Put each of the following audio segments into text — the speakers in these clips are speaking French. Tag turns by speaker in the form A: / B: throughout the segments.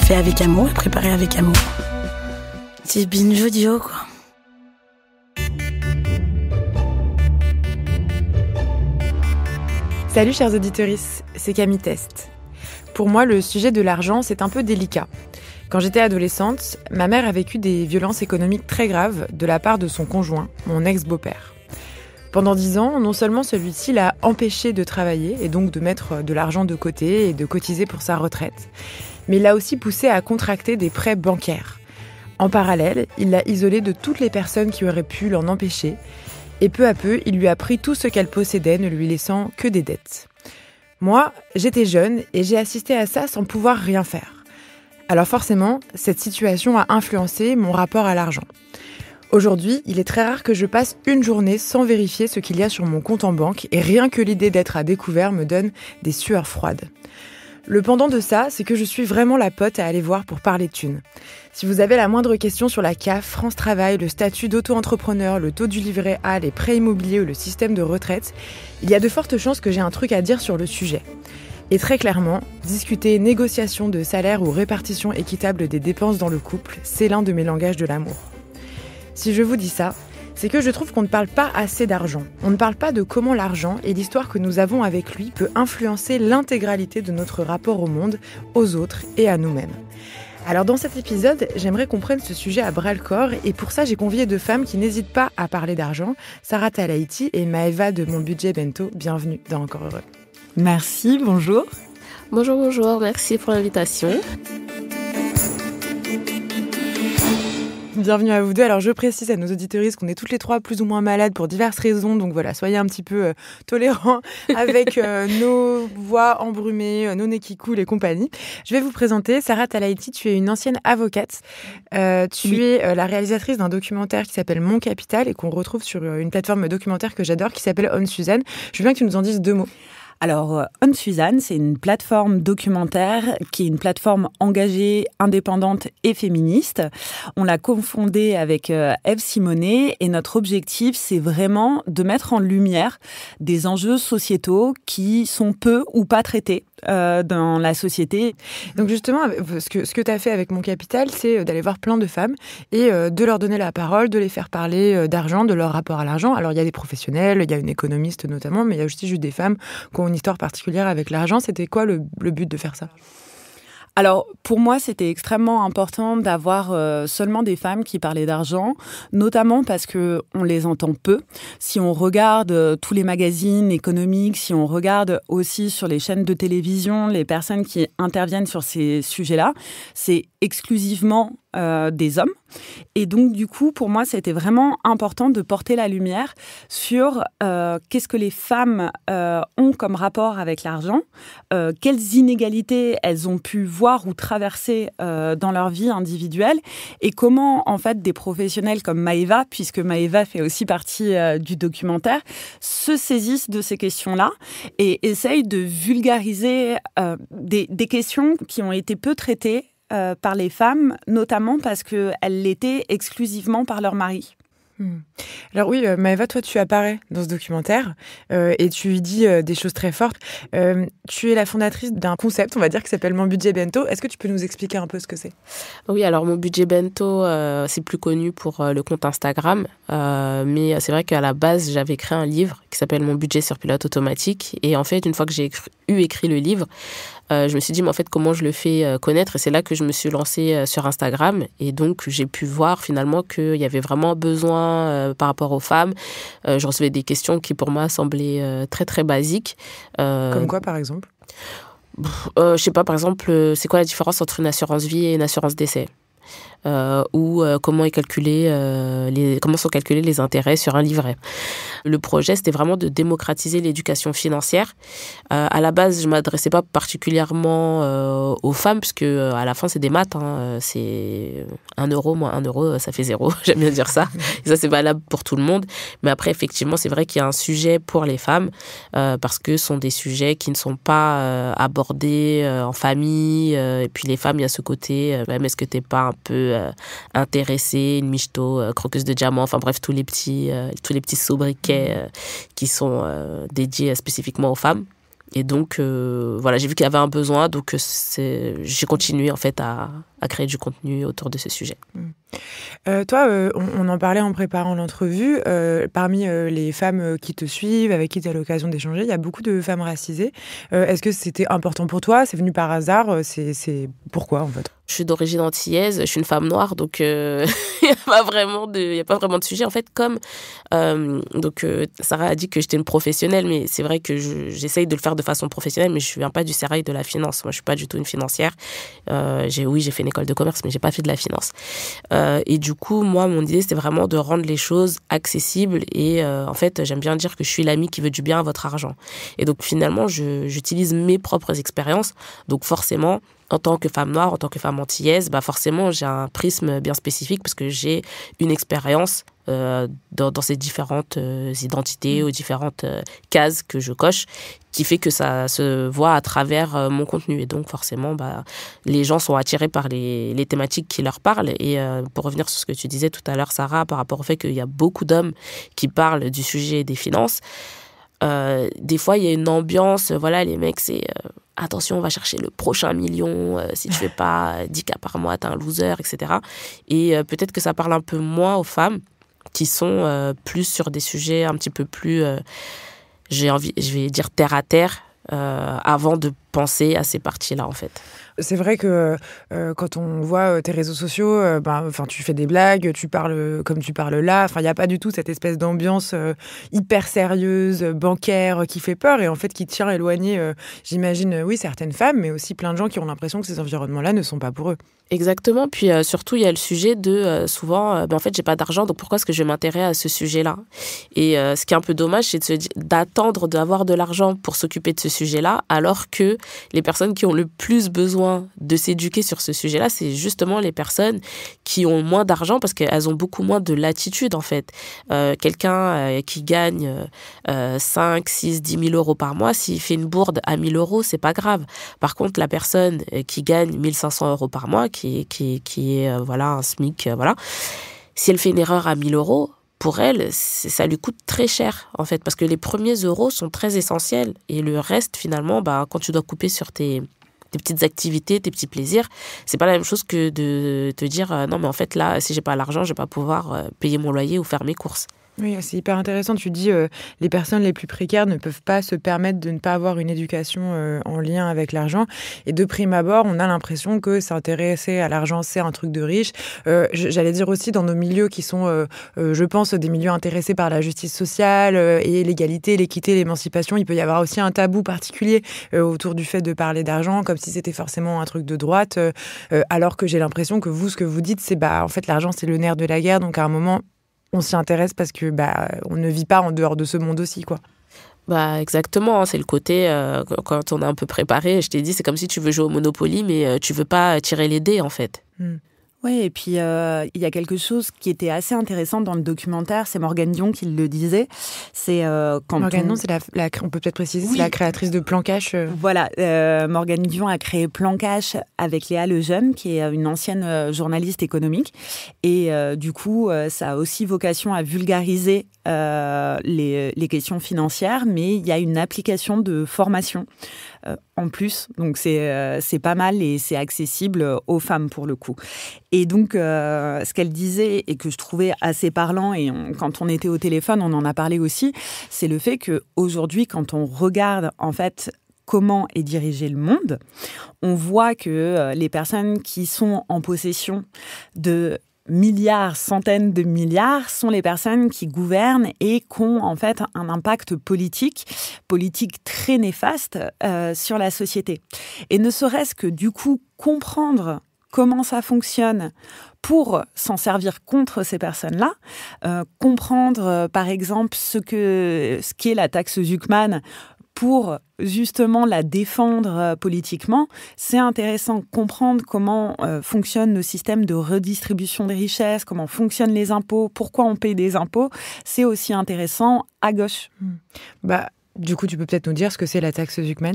A: fait avec amour et préparé avec amour. C'est binge audio, quoi.
B: Salut chers auditeurs, c'est Camille Test. Pour moi, le sujet de l'argent, c'est un peu délicat. Quand j'étais adolescente, ma mère a vécu des violences économiques très graves de la part de son conjoint, mon ex-beau-père. Pendant 10 ans, non seulement celui-ci l'a empêché de travailler et donc de mettre de l'argent de côté et de cotiser pour sa retraite, mais il l'a aussi poussé à contracter des prêts bancaires. En parallèle, il l'a isolé de toutes les personnes qui auraient pu l'en empêcher et peu à peu, il lui a pris tout ce qu'elle possédait, ne lui laissant que des dettes. Moi, j'étais jeune et j'ai assisté à ça sans pouvoir rien faire. Alors forcément, cette situation a influencé mon rapport à l'argent. Aujourd'hui, il est très rare que je passe une journée sans vérifier ce qu'il y a sur mon compte en banque et rien que l'idée d'être à découvert me donne des sueurs froides. Le pendant de ça, c'est que je suis vraiment la pote à aller voir pour parler thunes. Si vous avez la moindre question sur la CAF, France Travail, le statut d'auto-entrepreneur, le taux du livret A, les prêts immobiliers ou le système de retraite, il y a de fortes chances que j'ai un truc à dire sur le sujet. Et très clairement, discuter négociation de salaire ou répartition équitable des dépenses dans le couple, c'est l'un de mes langages de l'amour. Si je vous dis ça, c'est que je trouve qu'on ne parle pas assez d'argent. On ne parle pas de comment l'argent et l'histoire que nous avons avec lui peut influencer l'intégralité de notre rapport au monde, aux autres et à nous-mêmes. Alors dans cet épisode, j'aimerais qu'on prenne ce sujet à bras-le-corps et pour ça j'ai convié 2 femmes qui n'hésitent pas à parler d'argent, Sarah Talaïti et Maëva de Mon Budget Bento. Bienvenue dans Encore Heureux.
C: Merci, bonjour.
D: Bonjour, merci pour l'invitation.
B: Bienvenue à vous deux. Alors je précise à nos auditeuristes qu'on est toutes les 3 plus ou moins malades pour diverses raisons, donc voilà, soyez un petit peu tolérants avec nos voix embrumées, nos nez qui coulent et compagnie. Je vais vous présenter Sarah Talaïti, tu es une ancienne avocate. Tu es la réalisatrice d'un documentaire qui s'appelle Mon Capital et qu'on retrouve sur une plateforme documentaire que j'adore qui s'appelle On Suzanne. Je veux bien que tu nous en dises 2 mots.
C: Alors, On Suzanne, c'est une plateforme documentaire qui est une plateforme engagée, indépendante et féministe. On l'a cofondée avec Eve Simonet et notre objectif, c'est vraiment de mettre en lumière des enjeux sociétaux qui sont peu ou pas traités dans la société.
B: Donc justement, ce que tu as fait avec Mon Capital, c'est d'aller voir plein de femmes et de leur donner la parole, de les faire parler d'argent, de leur rapport à l'argent. Alors il y a des professionnels, il y a une économiste notamment, mais il y a aussi juste des femmes qui ont une histoire particulière avec l'argent. C'était quoi le but de faire ça ?
C: Alors, pour moi, c'était extrêmement important d'avoir seulement des femmes qui parlaient d'argent, notamment parce que on les entend peu. Si on regarde tous les magazines économiques, si on regarde aussi sur les chaînes de télévision, les personnes qui interviennent sur ces sujets-là, c'est exclusivement des hommes. Et donc, du coup, pour moi, c'était vraiment important de porter la lumière sur qu'est-ce que les femmes ont comme rapport avec l'argent, quelles inégalités elles ont pu voir ou traverser dans leur vie individuelle et comment, en fait, des professionnels comme Maëva, puisque Maëva fait aussi partie du documentaire, se saisissent de ces questions-là et essayent de vulgariser des questions qui ont été peu traitées par les femmes, notamment parce qu'elles l'étaient exclusivement par leur mari.
B: Alors oui, Maëva, toi tu apparais dans ce documentaire et tu y dis des choses très fortes. Tu es la fondatrice d'un concept, on va dire, qui s'appelle Mon Budget Bento. Est-ce que tu peux nous expliquer un peu ce que c'est ?
D: Oui, alors Mon Budget Bento, c'est plus connu pour le compte Instagram, mais c'est vrai qu'à la base, j'avais créé un livre qui s'appelle Mon Budget sur pilote automatique et en fait, une fois que j'ai écrit le livre, je me suis dit, mais en fait, comment je le fais connaître ? Et c'est là que je me suis lancée sur Instagram. Et donc, j'ai pu voir finalement qu'il y avait vraiment besoin par rapport aux femmes. Je recevais des questions qui, pour moi, semblaient très, très basiques.
B: Comme quoi, par exemple ?
D: Je sais pas, par exemple, c'est quoi la différence entre une assurance vie et une assurance décès ? Ou comment sont calculés les intérêts sur un livret. Le projet, c'était vraiment de démocratiser l'éducation financière. À la base, je m'adressais pas particulièrement aux femmes, puisque à la fin, c'est des maths. C'est 1 euro moins 1 euro, ça fait 0. J'aime bien dire ça. Et ça, c'est valable pour tout le monde. Mais après, effectivement, c'est vrai qu'il y a un sujet pour les femmes, parce que ce sont des sujets qui ne sont pas abordés en famille. Et puis les femmes, il y a ce côté, même est-ce que t'es pas un peu intéressée, une michto, croqueuse de diamants, enfin bref, tous les petits sobriquets qui sont dédiés spécifiquement aux femmes. Et donc, voilà, j'ai vu qu'il y avait un besoin, donc j'ai continué en fait à créer du contenu autour de ce sujet.
B: Toi, on en parlait en préparant l'entrevue. Parmi les femmes qui te suivent, avec qui tu as l'occasion d'échanger, il y a beaucoup de femmes racisées. Est-ce que c'était important pour toi? C'est venu par hasard? C'est pourquoi, en fait?
D: Je suis d'origine antillaise, je suis une femme noire, donc il n'y a pas vraiment de sujet. En fait, comme Sarah a dit que j'étais une professionnelle, mais c'est vrai que j'essaye de le faire de façon professionnelle, mais je ne viens pas du sérail de la finance. Moi, je ne suis pas du tout une financière. J'ai fait une école de commerce, mais je n'ai pas fait de la finance. Et du coup, moi, mon idée, c'était vraiment de rendre les choses accessibles. Et en fait, j'aime bien dire que je suis l'ami qui veut du bien à votre argent. Et donc, finalement, j'utilise mes propres expériences. Donc, forcément, en tant que femme noire, en tant que femme antillaise, forcément, j'ai un prisme bien spécifique parce que j'ai une expérience dans ces différentes identités ou différentes cases que je coche, qui fait que ça se voit à travers mon contenu. Et donc, forcément, les gens sont attirés par les thématiques qui leur parlent. Et pour revenir sur ce que tu disais tout à l'heure, Sarah, par rapport au fait qu'il y a beaucoup d'hommes qui parlent du sujet des finances, des fois, il y a une ambiance, voilà, les mecs, c'est attention, on va chercher le prochain million, si tu fais pas 10K par mois, t'es un loser, etc. Et peut-être que ça parle un peu moins aux femmes qui sont plus sur des sujets un petit peu plus, je vais dire terre à terre, avant de penser à ces parties-là, en fait.
B: C'est vrai que quand on voit tes réseaux sociaux, tu fais des blagues, tu parles comme tu parles là. Enfin, il n'y a pas du tout cette espèce d'ambiance hyper sérieuse, bancaire, qui fait peur et en fait qui tient éloigné, j'imagine, oui, certaines femmes, mais aussi plein de gens qui ont l'impression que ces environnements-là ne sont pas pour eux.
D: Exactement. Puis surtout, il y a le sujet de souvent, en fait, j'ai pas d'argent, donc pourquoi est-ce que je vais m'intéresser à ce sujet-là? Et ce qui est un peu dommage, c'est d'attendre d'avoir de l'argent pour s'occuper de ce sujet-là, alors que les personnes qui ont le plus besoin de s'éduquer sur ce sujet-là, c'est justement les personnes qui ont moins d'argent parce qu'elles ont beaucoup moins de latitude, en fait. Quelqu'un qui gagne 5, 6, 10 000 euros par mois, s'il fait une bourde à 1 000 euros, c'est pas grave. Par contre, la personne qui gagne 1 500 euros par mois, qui est voilà, un SMIC, voilà, si elle fait une erreur à 1 000 euros, pour elle, ça lui coûte très cher, en fait, parce que les premiers euros sont très essentiels. Et le reste, finalement, quand tu dois couper sur tes petites activités, tes petits plaisirs, c'est pas la même chose que de te dire non, mais en fait, là, si j'ai pas l'argent, je vais pas pouvoir payer mon loyer ou faire mes courses.
B: Oui, c'est hyper intéressant. Tu dis les personnes les plus précaires ne peuvent pas se permettre de ne pas avoir une éducation en lien avec l'argent. Et de prime abord, on a l'impression que s'intéresser à l'argent, c'est un truc de riche. J'allais dire aussi dans nos milieux qui sont, je pense, des milieux intéressés par la justice sociale et l'égalité, l'équité, l'émancipation. Il peut y avoir aussi un tabou particulier autour du fait de parler d'argent, comme si c'était forcément un truc de droite. Alors que j'ai l'impression que vous, ce que vous dites, c'est en fait, l'argent, c'est le nerf de la guerre. Donc à un moment, on s'y intéresse parce que on ne vit pas en dehors de ce monde aussi, quoi.
D: Exactement, c'est le côté, quand on est un peu préparé, je t'ai dit, c'est comme si tu veux jouer au Monopoly, mais tu veux pas tirer les dés, en fait.
C: Oui, et puis il y a quelque chose qui était assez intéressant dans le documentaire, c'est Morgane Dion qui le disait. C'est quand
B: Morgane Dion, c'est on peut peut-être préciser, oui, c'est la créatrice de Plan Cash.
C: Voilà, Morgane Dion a créé Plan Cash avec Léa Lejeune, qui est une ancienne journaliste économique. Et du coup, ça a aussi vocation à vulgariser les questions financières, mais il y a une application de formation en plus. Donc c'est pas mal et c'est accessible aux femmes pour le coup. Et donc, ce qu'elle disait et que je trouvais assez parlant, et quand on était au téléphone, on en a parlé aussi, c'est le fait qu'aujourd'hui, quand on regarde en fait comment est dirigé le monde, on voit que les personnes qui sont en possession de milliards, centaines de milliards, sont les personnes qui gouvernent et qui ont en fait un impact politique très néfaste sur la société. Et ne serait-ce que du coup comprendre comment ça fonctionne pour s'en servir contre ces personnes-là, comprendre par exemple ce qu'est la taxe Zuckman pour justement la défendre politiquement, c'est intéressant. Comprendre comment fonctionnent nos systèmes de redistribution des richesses, comment fonctionnent les impôts, pourquoi on paye des impôts, c'est aussi intéressant à gauche.
B: Du coup, tu peux peut-être nous dire ce que c'est la taxe Zucman ?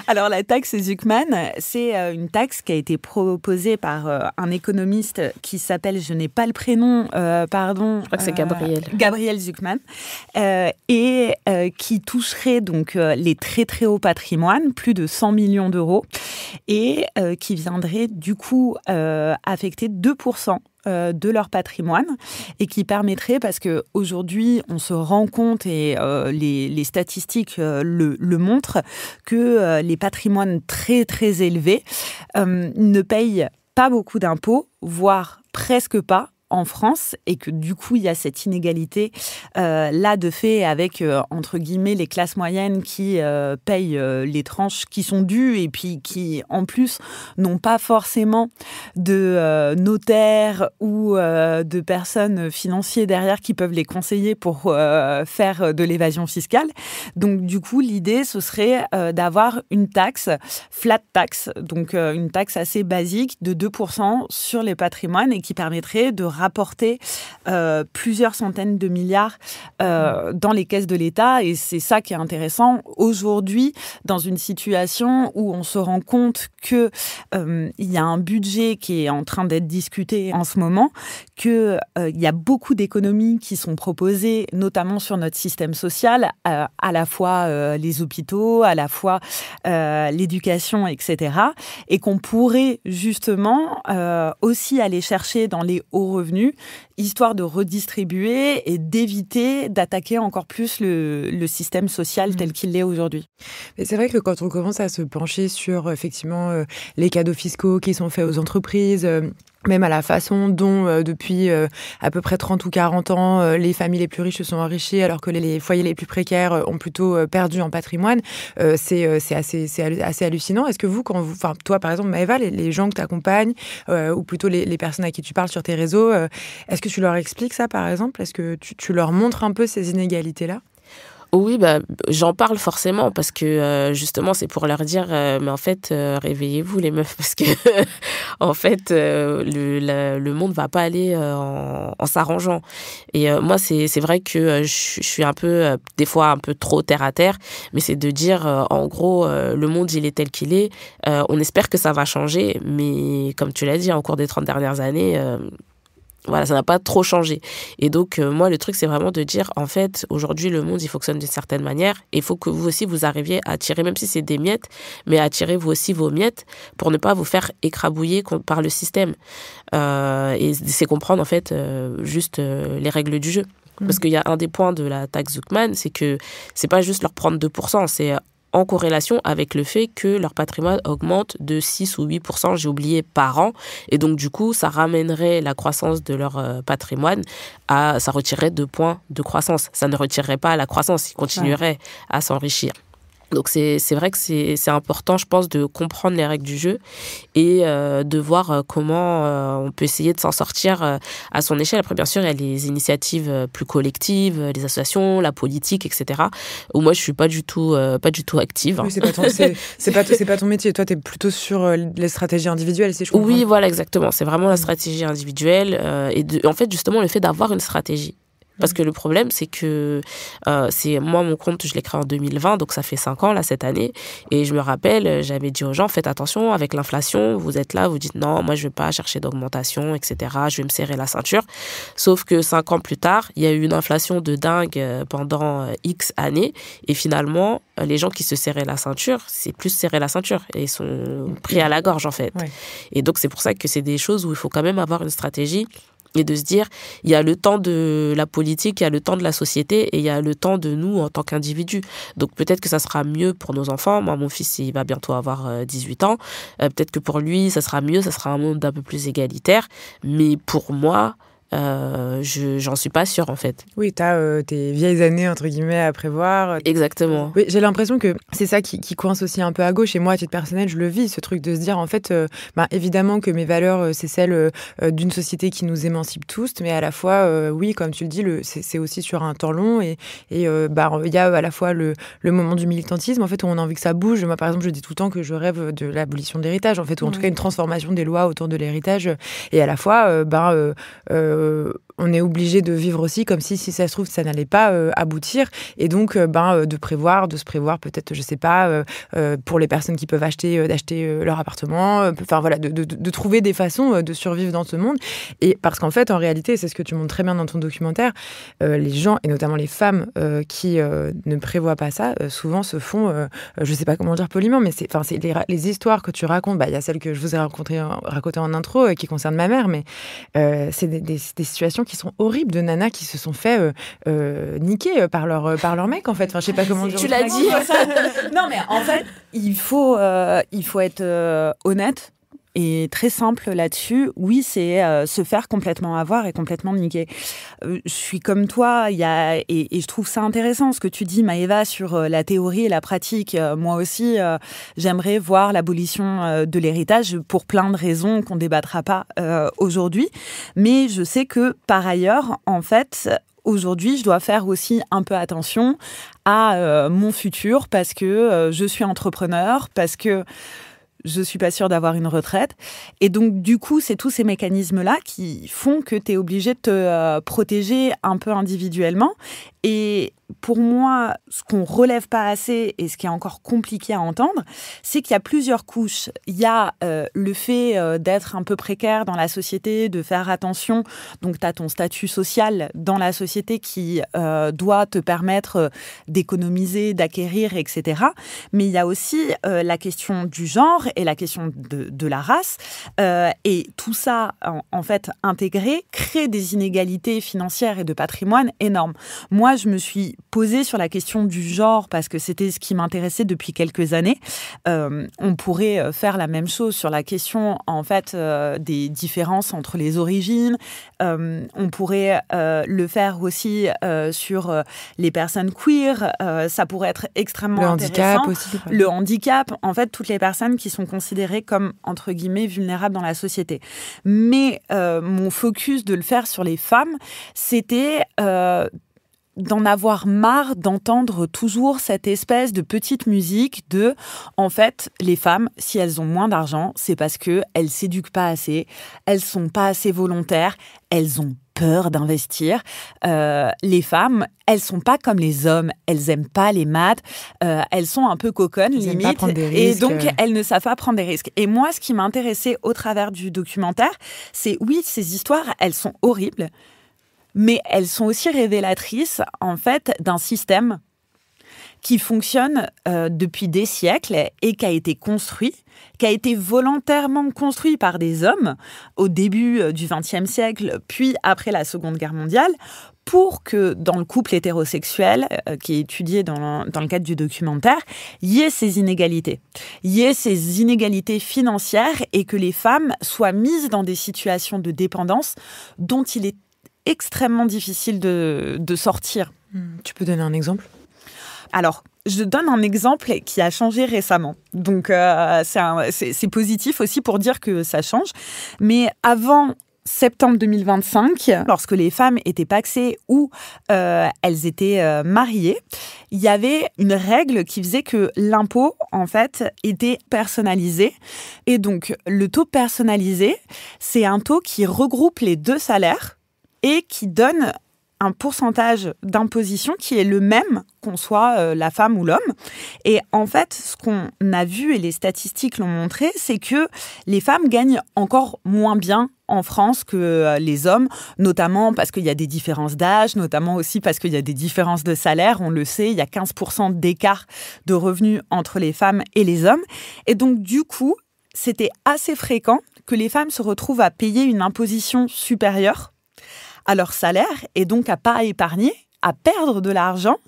C: Alors, la taxe Zucman, c'est une taxe qui a été proposée par un économiste qui s'appelle, je n'ai pas le prénom, pardon.
D: Je crois que c'est Gabriel.
C: Gabriel Zucman. Et qui toucherait donc les très très hauts patrimoines, plus de 100 millions d'euros, et qui viendrait du coup affecter 2% de leur patrimoine et qui permettrait, parce que aujourd'hui on se rend compte et les statistiques le montrent, que les patrimoines très très élevés ne payent pas beaucoup d'impôts, voire presque pas en France, et que du coup il y a cette inégalité là de fait avec entre guillemets les classes moyennes qui payent les tranches qui sont dues et puis qui en plus n'ont pas forcément de notaires ou de personnes financiers derrière qui peuvent les conseiller pour faire de l'évasion fiscale. Donc du coup l'idée ce serait d'avoir une taxe, flat tax, donc une taxe assez basique de 2% sur les patrimoines et qui permettrait de rapporter plusieurs centaines de milliards dans les caisses de l'État. Et c'est ça qui est intéressant aujourd'hui, dans une situation où on se rend compte qu'il y a un budget qui est en train d'être discuté en ce moment, qu'il y a beaucoup d'économies qui sont proposées, notamment sur notre système social, à la fois les hôpitaux, à la fois l'éducation, etc. Et qu'on pourrait justement aussi aller chercher dans les hauts revenus, histoire de redistribuer et d'éviter d'attaquer encore plus le système social tel qu'il est aujourd'hui.
B: Mais c'est vrai que quand on commence à se pencher sur effectivement les cadeaux fiscaux qui sont faits aux entreprises, même à la façon dont, depuis à peu près 30 ou 40 ans, les familles les plus riches se sont enrichies alors que les foyers les plus précaires ont plutôt perdu en patrimoine, c'est assez hallucinant. Est-ce que vous, toi par exemple, Maëva, les gens que tu accompagnes, ou plutôt les personnes à qui tu parles sur tes réseaux, est-ce que tu leur expliques ça par exemple ? Est-ce que tu leur montres un peu ces inégalités-là ?
D: Oui, j'en parle forcément parce que justement c'est pour leur dire mais en fait réveillez-vous les meufs parce que en fait le monde va pas aller en s'arrangeant. Et moi c'est vrai que je suis un peu des fois un peu trop terre à terre, mais c'est de dire en gros le monde il est tel qu'il est, on espère que ça va changer, mais comme tu l'as dit en cours des 30 dernières années voilà, ça n'a pas trop changé. Et donc, moi, le truc, c'est vraiment de dire, en fait, aujourd'hui, le monde, il fonctionne d'une certaine manière. Et il faut que vous aussi, vous arriviez à tirer, même si c'est des miettes, mais à tirer vous aussi vos miettes pour ne pas vous faire écrabouiller par le système. Et c'est comprendre, en fait, juste les règles du jeu. Parce qu'il y a un des points de la taxe Zucman, c'est que c'est pas juste leur prendre 2%, c'est en corrélation avec le fait que leur patrimoine augmente de 6 ou 8%, j'ai oublié, par an. Et donc, du coup, ça ramènerait la croissance de leur patrimoine ça retirerait 2 points de croissance. Ça ne retirerait pas la croissance, ils continueraient à s'enrichir. Donc, c'est vrai que c'est important, je pense, de comprendre les règles du jeu et de voir comment on peut essayer de s'en sortir à son échelle. Après, bien sûr, il y a les initiatives plus collectives, les associations, la politique, etc. Où moi, je suis pas du tout active.
B: Oui, c'est pas ton métier. Toi, tu es plutôt sur les stratégies individuelles, si je comprends.
D: Oui, voilà, exactement. C'est vraiment la stratégie individuelle en fait, justement, le fait d'avoir une stratégie. Parce que le problème, c'est que moi, mon compte, je l'ai créé en 2020, donc ça fait 5 ans, là, cette année. Et je me rappelle, j'avais dit aux gens, faites attention, avec l'inflation, vous êtes là, vous dites non, moi, je ne vais pas chercher d'augmentation, etc. Je vais me serrer la ceinture. Sauf que 5 ans plus tard, il y a eu une inflation de dingue pendant X années. Et finalement, les gens qui se serraient la ceinture, c'est plus serrer la ceinture. Et ils sont pris à la gorge, en fait. Ouais. Et donc, c'est pour ça que c'est des choses où il faut quand même avoir une stratégie. Et de se dire, il y a le temps de la politique, il y a le temps de la société et il y a le temps de nous en tant qu'individus. Donc peut-être que ça sera mieux pour nos enfants. Moi, mon fils, il va bientôt avoir 18 ans. Peut-être que pour lui, ça sera mieux, ça sera un monde un peu plus égalitaire. Mais pour moi, j'en suis pas sûre en fait.
B: Oui, t'as tes vieilles années entre guillemets à prévoir.
D: Exactement.
B: Oui, j'ai l'impression que c'est ça qui coince aussi un peu à gauche. Et moi, à titre personnel, je le vis, ce truc de se dire en fait, évidemment que mes valeurs, c'est celles d'une société qui nous émancipe tous, mais à la fois, oui, comme tu le dis, c'est aussi sur un temps long. Et il y a à la fois le moment du militantisme, en fait, où on a envie que ça bouge. Moi, par exemple, je dis tout le temps que je rêve de l'abolition de l'héritage, en fait, ou en tout cas une transformation des lois autour de l'héritage. Et à la fois, on est obligé de vivre aussi comme si ça se trouve, ça n'allait pas aboutir. Et donc, de se prévoir peut-être, je sais pas, pour les personnes qui peuvent d'acheter leur appartement. Enfin, voilà, de trouver des façons de survivre dans ce monde. Et parce qu'en fait, en réalité, c'est ce que tu montres très bien dans ton documentaire, les gens, et notamment les femmes qui ne prévoient pas ça, souvent se font, je sais pas comment dire poliment, mais c'est les histoires que tu racontes. Il y a celle que je vous ai racontée en intro qui concerne ma mère, mais c'est des situations qui sont horribles de nanas qui se sont fait niquer par leur mec, en fait. Enfin, je sais pas comment dire.
D: Tu l'as dit.
C: Non, mais en fait, il faut être honnête. Et très simple là-dessus, oui, c'est se faire complètement avoir et complètement niquer. Je suis comme toi, et je trouve ça intéressant ce que tu dis, Maëva, sur la théorie et la pratique. Moi aussi, j'aimerais voir l'abolition de l'héritage pour plein de raisons qu'on débattra pas aujourd'hui. Mais je sais que, par ailleurs, en fait, aujourd'hui, je dois faire aussi un peu attention à mon futur parce que je suis entrepreneur, parce que je suis pas sûre d'avoir une retraite. Et donc, du coup, c'est tous ces mécanismes-là qui font que tu es obligé de te protéger un peu individuellement. Et pour moi, ce qu'on relève pas assez et ce qui est encore compliqué à entendre, c'est qu'il y a plusieurs couches. Il y a le fait d'être un peu précaire dans la société, de faire attention. Donc, tu as ton statut social dans la société qui doit te permettre d'économiser, d'acquérir, etc. Mais il y a aussi la question du genre et la question de la race. Et tout ça, en fait, intégré, crée des inégalités financières et de patrimoine énormes. Moi, je me suis posée sur la question du genre parce que c'était ce qui m'intéressait depuis quelques années. On pourrait faire la même chose sur la question, en fait, des différences entre les origines. On pourrait le faire aussi sur les personnes queer. Ça pourrait être extrêmement intéressant.
B: Le handicap aussi.
C: Le handicap, en fait, toutes les personnes qui sont considérées comme, entre guillemets, vulnérables dans la société. Mais mon focus de le faire sur les femmes, c'était d'en avoir marre d'entendre toujours cette espèce de petite musique de, en fait, les femmes, si elles ont moins d'argent, c'est parce qu'elles s'éduquent pas assez, elles sont pas assez volontaires, elles ont peur d'investir. Les femmes, elles sont pas comme les hommes, elles aiment pas les maths, elles sont un peu coconnes, limite, et donc elles ne savent pas prendre des risques. Et moi, ce qui m'a intéressée au travers du documentaire, c'est oui, ces histoires, elles sont horribles, mais elles sont aussi révélatrices, en fait, d'un système qui fonctionne depuis des siècles et qui a été construit, qui a été volontairement construit par des hommes au début du XXe siècle, puis après la Seconde Guerre mondiale, pour que dans le couple hétérosexuel, qui est étudié dans le cadre du documentaire, il y ait ces inégalités. Il y ait ces inégalités financières et que les femmes soient mises dans des situations de dépendance dont il est extrêmement difficile de sortir.
B: Tu peux donner un exemple ?
C: Alors, je donne un exemple qui a changé récemment. Donc, c'est positif aussi pour dire que ça change. Mais avant septembre 2025, lorsque les femmes étaient pacsées ou elles étaient mariées, il y avait une règle qui faisait que l'impôt, en fait, était personnalisé. Et donc, le taux personnalisé, c'est un taux qui regroupe les deux salaires et qui donne un pourcentage d'imposition qui est le même qu'on soit la femme ou l'homme. Et en fait, ce qu'on a vu et les statistiques l'ont montré, c'est que les femmes gagnent encore moins bien en France que les hommes, notamment parce qu'il y a des différences d'âge, notamment aussi parce qu'il y a des différences de salaire. On le sait, il y a 15% d'écart de revenus entre les femmes et les hommes. Et donc, du coup, c'était assez fréquent que les femmes se retrouvent à payer une imposition supérieure à leur salaire et donc à pas épargner, à perdre de l'argent.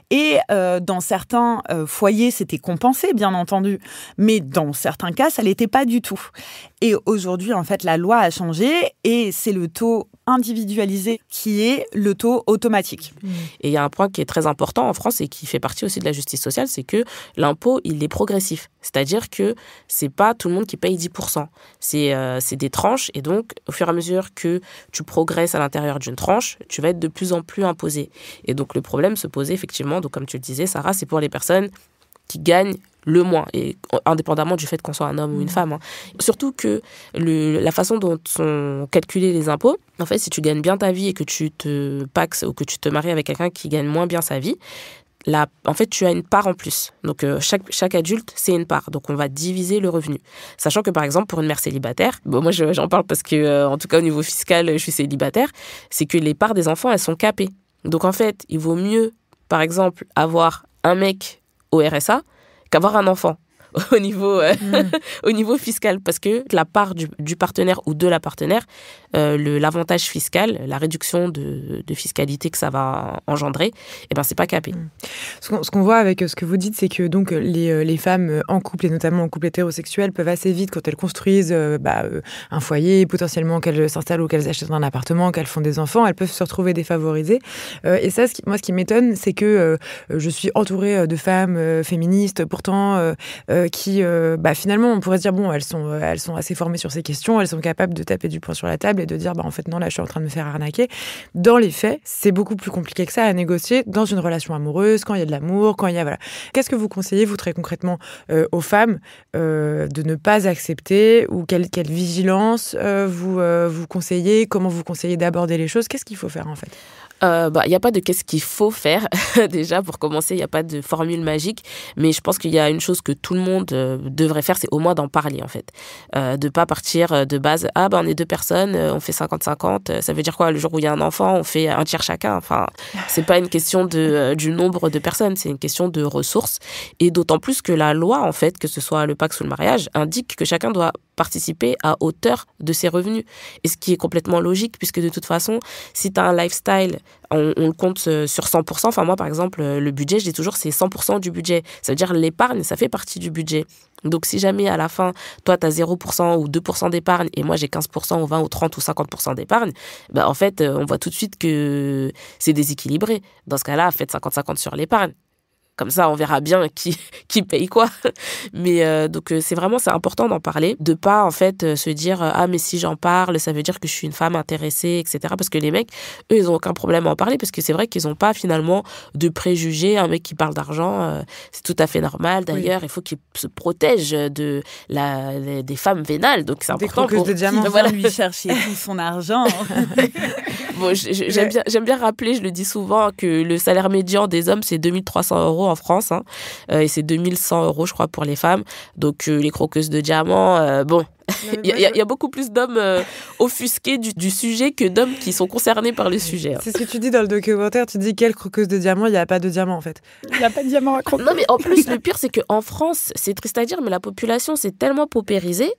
C: Et dans certains foyers, c'était compensé, bien entendu. Mais dans certains cas, ça ne l'était pas du tout. Et aujourd'hui, en fait, la loi a changé et c'est le taux individualisé qui est le taux automatique.
D: Et il y a un point qui est très important en France et qui fait partie aussi de la justice sociale, c'est que l'impôt, il est progressif. C'est-à-dire que c'est pas tout le monde qui paye 10%. C'est des tranches et donc, au fur et à mesure que tu progresses à l'intérieur d'une tranche, tu vas être de plus en plus imposé. Et donc, le problème se posait effectivement, donc comme tu le disais, Sarah, c'est pour les personnes qui gagnent le moins, et indépendamment du fait qu'on soit un homme ou une femme. Surtout que la façon dont sont calculés les impôts, en fait, si tu gagnes bien ta vie et que tu te paxes ou que tu te maries avec quelqu'un qui gagne moins bien sa vie, en fait, tu as une part en plus. Donc, chaque adulte, c'est une part. Donc, on va diviser le revenu. Sachant que, par exemple, pour une mère célibataire, moi, j'en parle parce que, en tout cas, au niveau fiscal, je suis célibataire, c'est que les parts des enfants, elles sont capées. Donc, en fait, il vaut mieux, par exemple, avoir un mec au RSA qu'avoir un enfant au niveau fiscal, parce que la part du partenaire ou de la partenaire, l'avantage fiscal, la réduction de fiscalité que ça va engendrer, c'est pas capé.
B: Ce qu'on voit avec ce que vous dites, c'est que donc les femmes en couple, et notamment en couple hétérosexuel, peuvent assez vite, quand elles construisent un foyer, potentiellement qu'elles s'installent ou qu'elles achètent un appartement, qu'elles font des enfants, elles peuvent se retrouver défavorisées. Et ça, ce qui m'étonne, c'est que je suis entourée de femmes féministes, pourtant qui, finalement, on pourrait se dire, bon, elles sont assez formées sur ces questions, elles sont capables de taper du poing sur la table et de dire, en fait, non, là, je suis en train de me faire arnaquer. Dans les faits, c'est beaucoup plus compliqué que ça à négocier dans une relation amoureuse, quand il y a de l'amour, quand il y a... Voilà. Qu'est-ce que vous conseillez, vous, très concrètement, aux femmes de ne pas accepter, ou quelle vigilance vous conseillez, comment vous conseillez d'aborder les choses? Qu'est-ce qu'il faut faire, en fait?
D: Il n'y a pas de qu'est-ce qu'il faut faire. Déjà, pour commencer, il n'y a pas de formule magique. Mais je pense qu'il y a une chose que tout le monde devrait faire, c'est au moins d'en parler, en fait. De pas partir de base, on est 2 personnes, on fait 50-50. Ça veut dire quoi? Le jour où il y a un enfant, on fait un tiers chacun. Enfin, c'est pas une question du nombre de personnes, c'est une question de ressources. Et d'autant plus que la loi, en fait, que ce soit le PACS ou le mariage, indique que chacun doit participer à hauteur de ses revenus. Et ce qui est complètement logique, puisque de toute façon, si tu as un lifestyle, on le compte sur 100%. Enfin, moi, par exemple, le budget, je dis toujours, c'est 100% du budget. Ça veut dire l'épargne, ça fait partie du budget. Donc, si jamais, à la fin, toi, tu as 0% ou 2% d'épargne et moi, j'ai 15% ou 20 ou 30 ou 50% d'épargne, en fait, on voit tout de suite que c'est déséquilibré. Dans ce cas-là, faites 50-50 sur l'épargne. Comme ça, on verra bien qui paye quoi. Mais donc, c'est important d'en parler, de pas, en fait, se dire « Ah, mais si j'en parle, ça veut dire que je suis une femme intéressée, etc. » Parce que les mecs, eux, ils ont aucun problème à en parler, parce que c'est vrai qu'ils ont pas, finalement, de préjugés. Un mec qui parle d'argent, c'est tout à fait normal. D'ailleurs, il faut qu'il se protège des femmes vénales. Donc, c'est important pour...
C: de diamants, lui chercher tout son argent.
D: Bon, j'aime bien rappeler, je le dis souvent, que le salaire médian des hommes, c'est 2300 € en France, et c'est 2100 € je crois pour les femmes. Donc les croqueuses de diamants, il y a beaucoup plus d'hommes offusqués du sujet que d'hommes qui sont concernés par le sujet.
B: C'est ce que tu dis dans le documentaire, tu dis quelle croqueuse de diamants? Il n'y a pas de diamant en fait.
C: Il n'y a pas de diamant à croquer.
D: Non, mais en plus le pire, c'est qu'en France, c'est triste à dire, mais la population s'est tellement paupérisée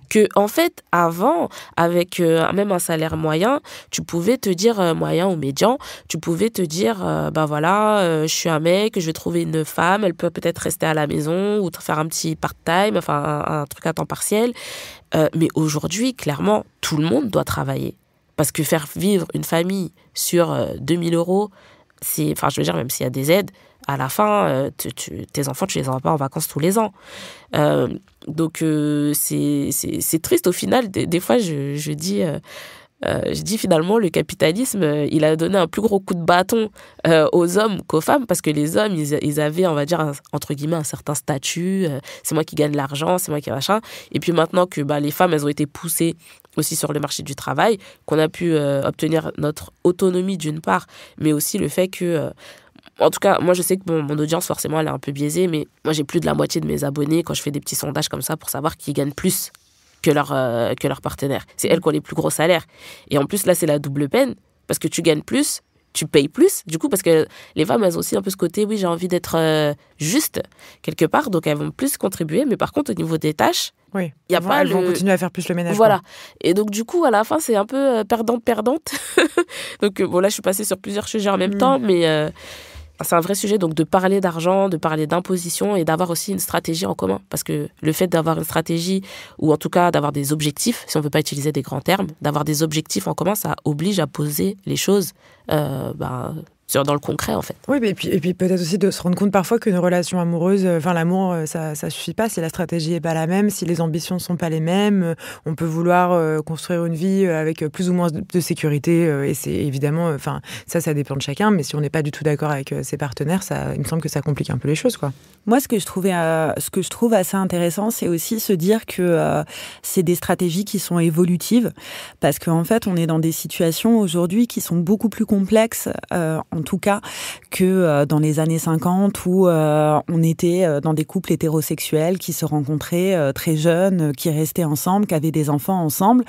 D: que, en fait, avant, avec même un salaire moyen, tu pouvais te dire, moyen ou médian, tu pouvais te dire, je suis un mec, je vais trouver une femme, elle peut peut-être rester à la maison ou faire un petit part-time, enfin un truc à temps partiel. Mais aujourd'hui, clairement, tout le monde doit travailler. Parce que faire vivre une famille sur 2000 €, même s'il y a des aides, à la fin, tes enfants, tu les envoies pas en vacances tous les ans. Donc, c'est triste au final. Des fois, je dis finalement, le capitalisme, il a donné un plus gros coup de bâton aux hommes qu'aux femmes, parce que les hommes, ils avaient, on va dire, entre guillemets, un certain statut. C'est moi qui gagne l'argent, c'est moi qui machin. Et puis maintenant que les femmes, elles ont été poussées aussi sur le marché du travail, qu'on a pu obtenir notre autonomie d'une part, mais aussi le fait que... en tout cas, moi, je sais que mon audience, forcément, elle est un peu biaisée, mais moi, j'ai plus de la moitié de mes abonnés quand je fais des petits sondages comme ça pour savoir qui gagnent plus que leur partenaire. C'est elles qui ont les plus gros salaires. Et en plus, là, c'est la double peine, parce que tu gagnes plus, tu payes plus, du coup, parce que les femmes, elles ont aussi un peu ce côté, oui, j'ai envie d'être juste, quelque part, donc elles vont plus contribuer, mais par contre, au niveau des tâches,
B: elles vont continuer à faire plus le ménage.
D: Voilà. Et donc, du coup, à la fin, c'est un peu perdante. Donc, là, je suis passée sur plusieurs sujets en même temps, mais... c'est un vrai sujet, donc, de parler d'argent, de parler d'imposition et d'avoir aussi une stratégie en commun. Parce que le fait d'avoir une stratégie, ou en tout cas d'avoir des objectifs, si on ne veut pas utiliser des grands termes, d'avoir des objectifs en commun, ça oblige à poser les choses dans le concret, en fait.
B: Oui, et puis peut-être aussi de se rendre compte parfois qu'une relation amoureuse, l'amour, ça suffit pas si la stratégie est pas la même, si les ambitions sont pas les mêmes. On peut vouloir construire une vie avec plus ou moins de sécurité, et c'est évidemment, ça dépend de chacun. Mais si on n'est pas du tout d'accord avec ses partenaires, il me semble que ça complique un peu les choses, quoi.
C: Moi, ce que je trouve assez intéressant, c'est aussi se dire que c'est des stratégies qui sont évolutives, parce qu'en fait, on est dans des situations aujourd'hui qui sont beaucoup plus complexes, en tout cas, que dans les années 50 où on était dans des couples hétérosexuels qui se rencontraient très jeunes, qui restaient ensemble, qui avaient des enfants ensemble.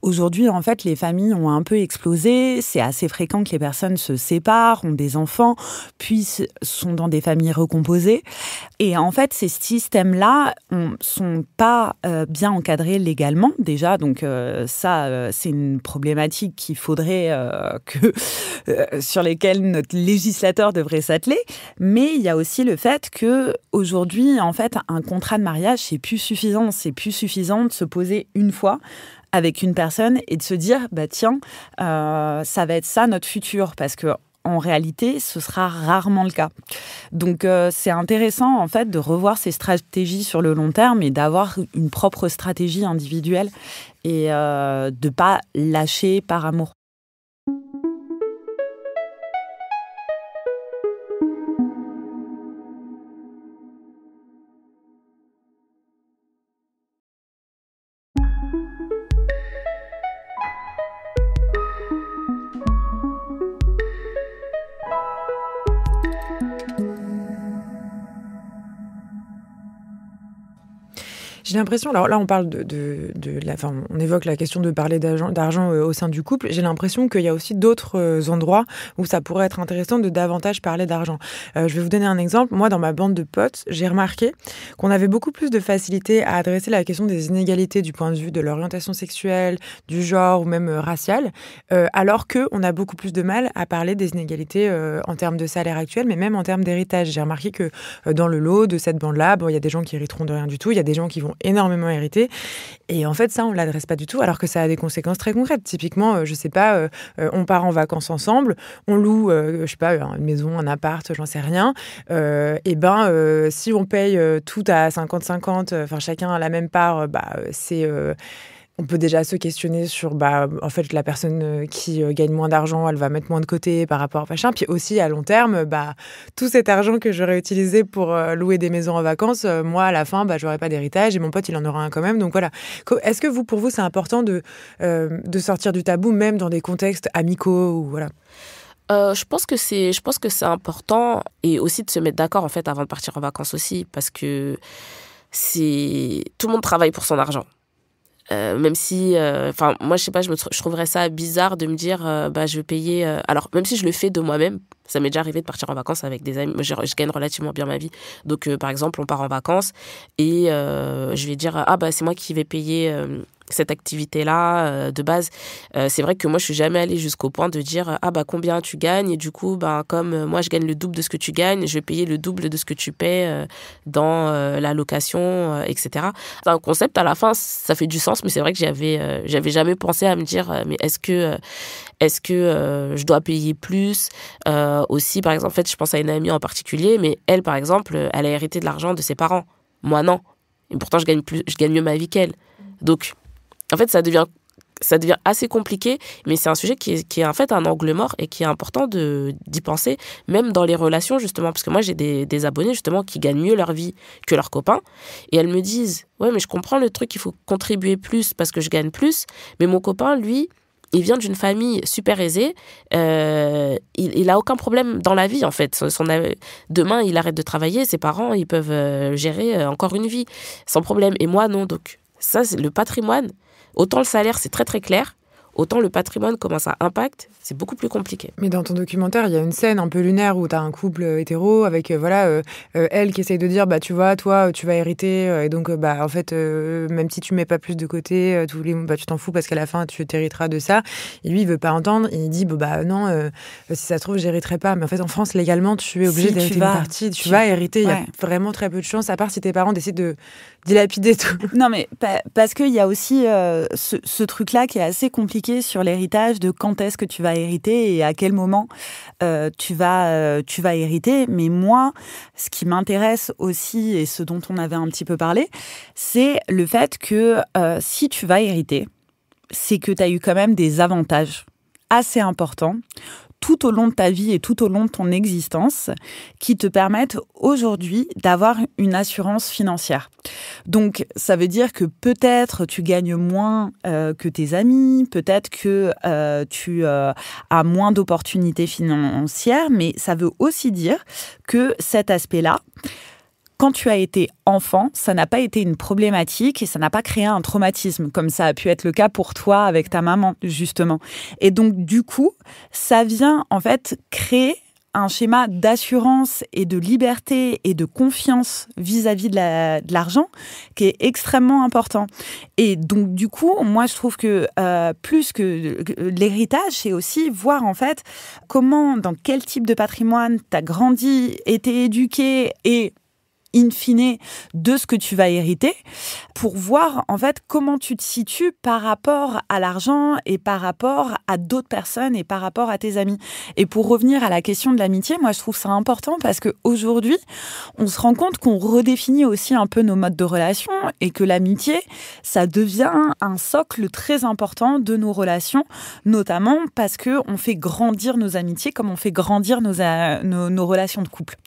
C: Aujourd'hui, en fait, les familles ont un peu explosé. C'est assez fréquent que les personnes se séparent, ont des enfants, puis sont dans des familles recomposées. Et en fait, ces systèmes-là sont pas bien encadrés légalement, déjà. Donc c'est une problématique qu'il faudrait sur lesquelles notre législateur devrait s'atteler. Mais il y a aussi le fait que aujourd'hui, en fait, un contrat de mariage, c'est plus suffisant. C'est plus suffisant de se poser une fois avec une personne et de se dire, tiens, ça va être ça notre futur, parce que en réalité, ce sera rarement le cas. Donc, c'est intéressant, en fait, de revoir ces stratégies sur le long terme et d'avoir une propre stratégie individuelle et de ne pas lâcher par amour.
B: J'ai l'impression, alors là on parle on évoque la question de parler d'argent au sein du couple. J'ai l'impression qu'il y a aussi d'autres endroits où ça pourrait être intéressant de davantage parler d'argent. Je vais vous donner un exemple. Moi, dans ma bande de potes, j'ai remarqué qu'on avait beaucoup plus de facilité à adresser la question des inégalités du point de vue de l'orientation sexuelle, du genre ou même raciale, alors qu'on a beaucoup plus de mal à parler des inégalités en termes de salaire actuel, mais même en termes d'héritage. J'ai remarqué que dans le lot de cette bande-là, il y a des gens qui hériteront de rien du tout, il y a des gens qui vont énormément hérité. Et en fait, ça, on ne l'adresse pas du tout, alors que ça a des conséquences très concrètes. Typiquement, je sais pas, on part en vacances ensemble, on loue, je sais pas, une maison, un appart, j'en sais rien. Si on paye tout à 50-50, chacun a la même part, on peut déjà se questionner sur, en fait, la personne qui gagne moins d'argent, elle va mettre moins de côté par rapport à machin. Puis aussi, à long terme, tout cet argent que j'aurais utilisé pour louer des maisons en vacances, moi, à la fin, j'aurais pas d'héritage et mon pote, il en aura un quand même. Donc voilà. Est-ce que pour vous, c'est important de sortir du tabou, même dans des contextes amicaux ou voilà?
D: Je pense que c'est important, et aussi de se mettre d'accord, en fait, avant de partir en vacances aussi, parce que tout le monde travaille pour son argent. Même si, moi, je sais pas, je trouverais ça bizarre de me dire, je vais payer... alors, même si je le fais de moi-même, ça m'est déjà arrivé de partir en vacances avec des amis. Moi, je gagne relativement bien ma vie. Donc, par exemple, on part en vacances et je vais dire, c'est moi qui vais payer... cette activité-là, de base, c'est vrai que moi, je suis jamais allée jusqu'au point de dire combien tu gagnes, et du coup, comme moi, je gagne le double de ce que tu gagnes, je vais payer le double de ce que tu paies dans la location, etc. C'est un concept, à la fin, ça fait du sens, mais c'est vrai que j'avais jamais pensé à me dire, mais est-ce que je dois payer plus aussi, par exemple, en fait, je pense à une amie en particulier, mais elle, par exemple, elle a hérité de l'argent de ses parents. Moi, non. Et pourtant, je gagne mieux ma vie qu'elle. Donc, en fait, ça devient assez compliqué, mais c'est un sujet qui est en fait un angle mort et qui est important d'y penser, même dans les relations, justement. Parce que moi, j'ai des abonnés, justement, qui gagnent mieux leur vie que leurs copains. Et elles me disent, ouais, mais je comprends le truc, il faut contribuer plus parce que je gagne plus. Mais mon copain, lui, il vient d'une famille super aisée. Il a aucun problème dans la vie, en fait. Demain, il arrête de travailler, ses parents, ils peuvent gérer encore une vie sans problème. Et moi, non. Donc, ça, c'est le patrimoine. Autant le salaire, c'est très très clair, autant le patrimoine, comment ça impacte, c'est beaucoup plus compliqué.
B: Mais dans ton documentaire, il y a une scène un peu lunaire où tu as un couple hétéro avec elle qui essaye de dire tu vois, toi tu vas hériter et donc en fait même si tu mets pas plus de côté tous les mois, tu t'en fous parce qu'à la fin tu t'hériteras de ça. Et lui il veut pas entendre, il dit non, si ça se trouve j'hériterai pas, mais en fait en France légalement tu es obligé d'hériter une partie, tu vas hériter, il y a vraiment très peu de chance, à part si tes parents décident de dilapider tout.
C: Non mais parce qu'il y a aussi ce truc là qui est assez compliqué compliqué sur l'héritage de quand est-ce que tu vas hériter et à quel moment tu vas hériter. Mais moi, ce qui m'intéresse aussi et ce dont on avait un petit peu parlé, c'est le fait que si tu vas hériter, c'est que tu as eu quand même des avantages assez importants tout au long de ta vie et tout au long de ton existence qui te permettent aujourd'hui d'avoir une assurance financière. Donc, ça veut dire que peut-être tu gagnes moins que tes amis, peut-être que tu as moins d'opportunités financières, mais ça veut aussi dire que cet aspect-là, quand tu as été enfant, ça n'a pas été une problématique et ça n'a pas créé un traumatisme, comme ça a pu être le cas pour toi avec ta maman, justement. Et donc, du coup, ça vient en fait créer un schéma d'assurance et de liberté et de confiance vis-à-vis de l'argent qui est extrêmement important. Et donc, du coup, moi, je trouve que plus que l'héritage, c'est aussi voir, en fait, comment, dans quel type de patrimoine tu as grandi, été éduqué et in fine, de ce que tu vas hériter, pour voir en fait comment tu te situes par rapport à l'argent et par rapport à d'autres personnes et par rapport à tes amis. Et pour revenir à la question de l'amitié, moi je trouve ça important parce qu'aujourd'hui, on se rend compte qu'on redéfinit aussi un peu nos modes de relation et que l'amitié, ça devient un socle très important de nos relations, notamment parce qu'on fait grandir nos amitiés comme on fait grandir nos relations de couple.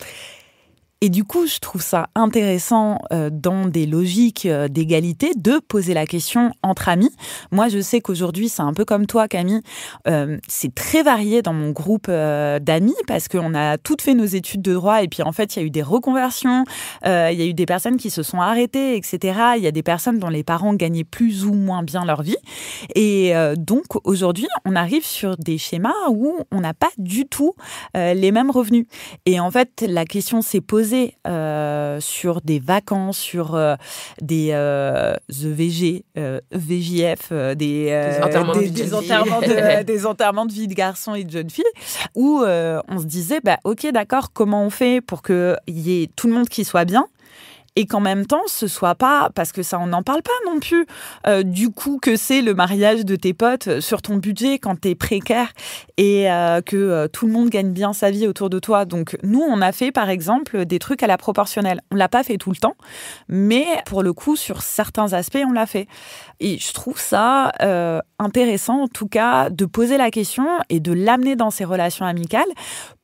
C: Et du coup, je trouve ça intéressant dans des logiques d'égalité de poser la question entre amis. Moi, je sais qu'aujourd'hui, c'est un peu comme toi, Camille. C'est très varié dans mon groupe d'amis parce qu'on a toutes fait nos études de droit et puis en fait, il y a eu des reconversions, il y a eu des personnes qui se sont arrêtées, etc. Il y a des personnes dont les parents gagnaient plus ou moins bien leur vie. Et donc, aujourd'hui, on arrive sur des schémas où on n'a pas du tout les mêmes revenus. Et en fait, la question s'est posée sur des vacances, sur des EVG, VJF, des enterrements de vie de garçons et de jeunes filles, où on se disait, ok, d'accord, comment on fait pour qu'il y ait tout le monde qui soit bien et qu'en même temps, ce soit pas, parce que ça, on n'en parle pas non plus, du coup, que c'est le mariage de tes potes sur ton budget quand t'es précaire et que tout le monde gagne bien sa vie autour de toi. Donc, nous, on a fait, par exemple, des trucs à la proportionnelle. On l'a pas fait tout le temps, mais pour le coup, sur certains aspects, on l'a fait. Et je trouve ça intéressant, en tout cas, de poser la question et de l'amener dans ses relations amicales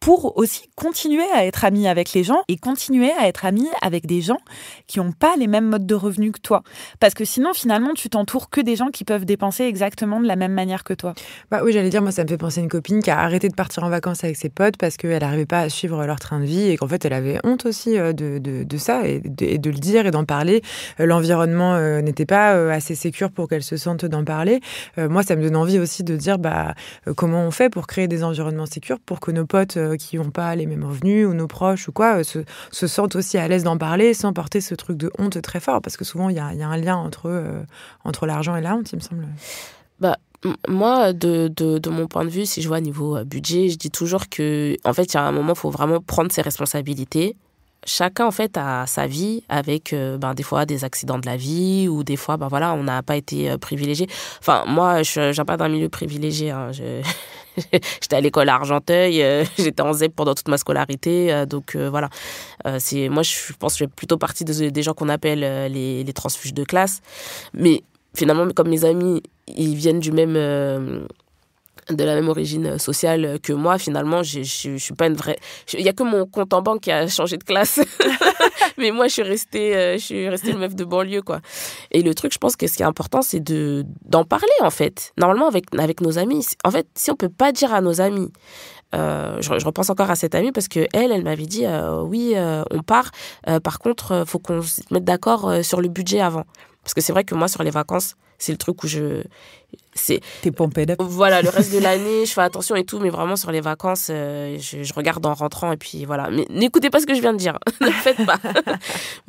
C: pour aussi continuer à être ami avec les gens et continuer à être ami avec des gens qui n'ont pas les mêmes modes de revenus que toi. Parce que sinon, finalement, tu t'entoures que des gens qui peuvent dépenser exactement de la même manière que toi.
B: Oui, j'allais dire, moi, ça me fait penser à une copine qui a arrêté de partir en vacances avec ses potes parce qu'elle n'arrivait pas à suivre leur train de vie et qu'en fait, elle avait honte aussi de ça et de le dire et d'en parler. L'environnement n'était pas assez sécure pour qu'elle se sente d'en parler. Moi, ça me donne envie aussi de dire comment on fait pour créer des environnements sécures pour que nos potes qui n'ont pas les mêmes revenus ou nos proches ou quoi se sentent aussi à l'aise d'en parler sans porter ce truc de honte très fort, parce que souvent il y a un lien entre l'argent et la honte, il me semble.
D: Moi, de mon point de vue, si je vois niveau budget, je dis toujours que en fait, il y a un moment, il faut vraiment prendre ses responsabilités. Chacun, en fait, a sa vie avec, des fois, des accidents de la vie ou des fois, on n'a pas été privilégié. Enfin, moi, je viens pas d'un milieu privilégié. Hein. J'étais à l'école à Argenteuil, j'étais en ZEP pendant toute ma scolarité. Donc, voilà. Moi, je pense que je fais plutôt partie des gens qu'on appelle les transfuges de classe. Mais finalement, comme mes amis, ils viennent de la même origine sociale que moi, finalement, je suis pas une vraie... Il y a que mon compte en banque qui a changé de classe. Mais moi, je suis restée une meuf de banlieue, quoi. Et le truc, je pense que ce qui est important, c'est d'en parler, en fait. Normalement, avec nos amis. En fait, si on peut pas dire à nos amis... je repense encore à cette amie parce que elle m'avait dit oui, on part. Par contre, faut qu'on se mette d'accord sur le budget avant. Parce que c'est vrai que moi, sur les vacances, c'est le truc où
C: t'es pompée d'up.
D: Voilà, le reste de l'année, je fais attention et tout, mais vraiment sur les vacances, je regarde en rentrant et puis voilà. Mais n'écoutez pas ce que je viens de dire, ne le faites pas.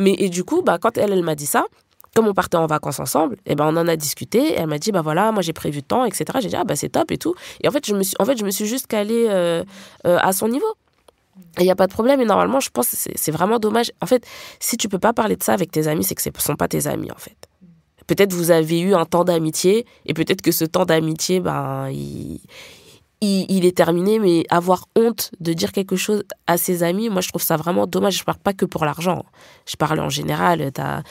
D: Et du coup, quand elle m'a dit ça, comme on partait en vacances ensemble, on en a discuté. Elle m'a dit, voilà, moi j'ai prévu tant, etc. J'ai dit, c'est top et tout. Et en fait, je me suis juste calée à son niveau. Et il n'y a pas de problème. Et normalement, je pense que c'est vraiment dommage. En fait, si tu peux pas parler de ça avec tes amis, c'est que ce ne sont pas tes amis, en fait. Peut-être vous avez eu un temps d'amitié et peut-être que ce temps d'amitié, il est terminé, mais avoir honte de dire quelque chose à ses amis, moi je trouve ça vraiment dommage. Je parle pas que pour l'argent, je parle en général, t'as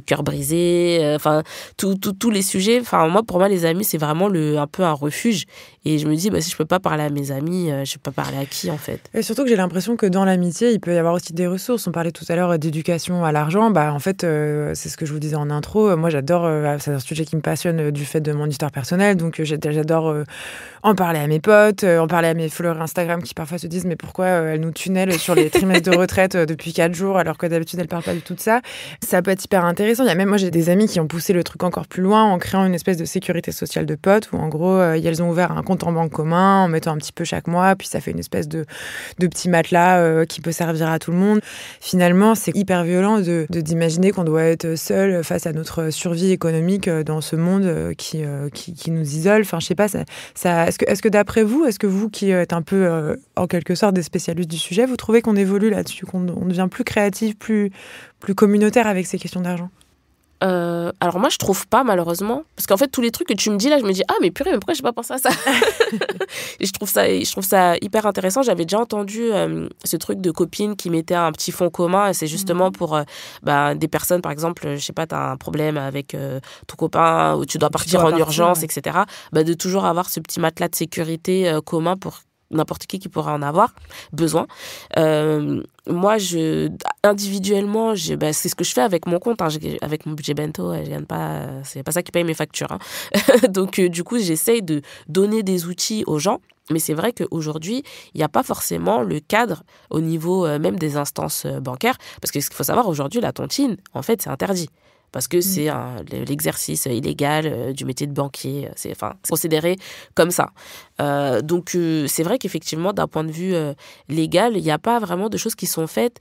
D: cœur brisé, enfin tous les sujets. Enfin moi, pour moi, les amis, c'est vraiment un peu un refuge. Et je me dis, si je peux pas parler à mes amis, je peux pas parler à qui en fait.
B: Et surtout que j'ai l'impression que dans l'amitié, il peut y avoir aussi des ressources. On parlait tout à l'heure d'éducation à l'argent. En fait, c'est ce que je vous disais en intro. Moi, j'adore, c'est un sujet qui me passionne du fait de mon histoire personnelle. Donc, j'adore en parler à mes potes, en parler à mes followers Instagram qui parfois se disent mais pourquoi elle nous tunnelle sur les trimestres de retraite depuis 4 jours alors que d'habitude elle parle pas du tout de ça. Ça peut être hyper intéressant. Il y a même, moi j'ai des amis qui ont poussé le truc encore plus loin en créant une espèce de sécurité sociale de potes où en gros elles ont ouvert un compte en banque commun en mettant un petit peu chaque mois, puis ça fait une espèce de petit matelas qui peut servir à tout le monde. Finalement, c'est hyper violent d'imaginer qu'on doit être seul face à notre survie économique dans ce monde qui nous isole. Enfin, je sais pas, est-ce que d'après vous, est-ce que vous qui êtes un peu en quelque sorte des spécialistes du sujet, vous trouvez qu'on évolue là-dessus, qu'on devient plus créatif, plus communautaire avec ces questions d'argent ?
D: Alors moi je trouve pas, malheureusement, parce qu'en fait tous les trucs que tu me dis là, je me dis mais purée, mais pourquoi j'ai pas pensé à ça. Et je trouve ça hyper intéressant. J'avais déjà entendu ce truc de copines qui mettaient un petit fonds commun, et c'est justement pour des personnes, par exemple, je sais pas, t'as un problème avec ton copain ou tu dois partir en urgence, ouais. Etc. De toujours avoir ce petit matelas de sécurité commun pour n'importe qui pourrait en avoir besoin. Moi, individuellement, c'est ce que je fais avec mon compte, avec mon budget bento, je gagne pas, c'est pas ça qui paye mes factures. Donc, du coup, j'essaye de donner des outils aux gens. Mais c'est vrai qu'aujourd'hui, il n'y a pas forcément le cadre au niveau même des instances bancaires. Parce que ce qu'il faut savoir, aujourd'hui, la tontine, en fait, c'est interdit. Parce que c'est l'exercice illégal du métier de banquier. C'est considéré comme ça. Donc, c'est vrai qu'effectivement, d'un point de vue légal, il n'y a pas vraiment de choses qui sont faites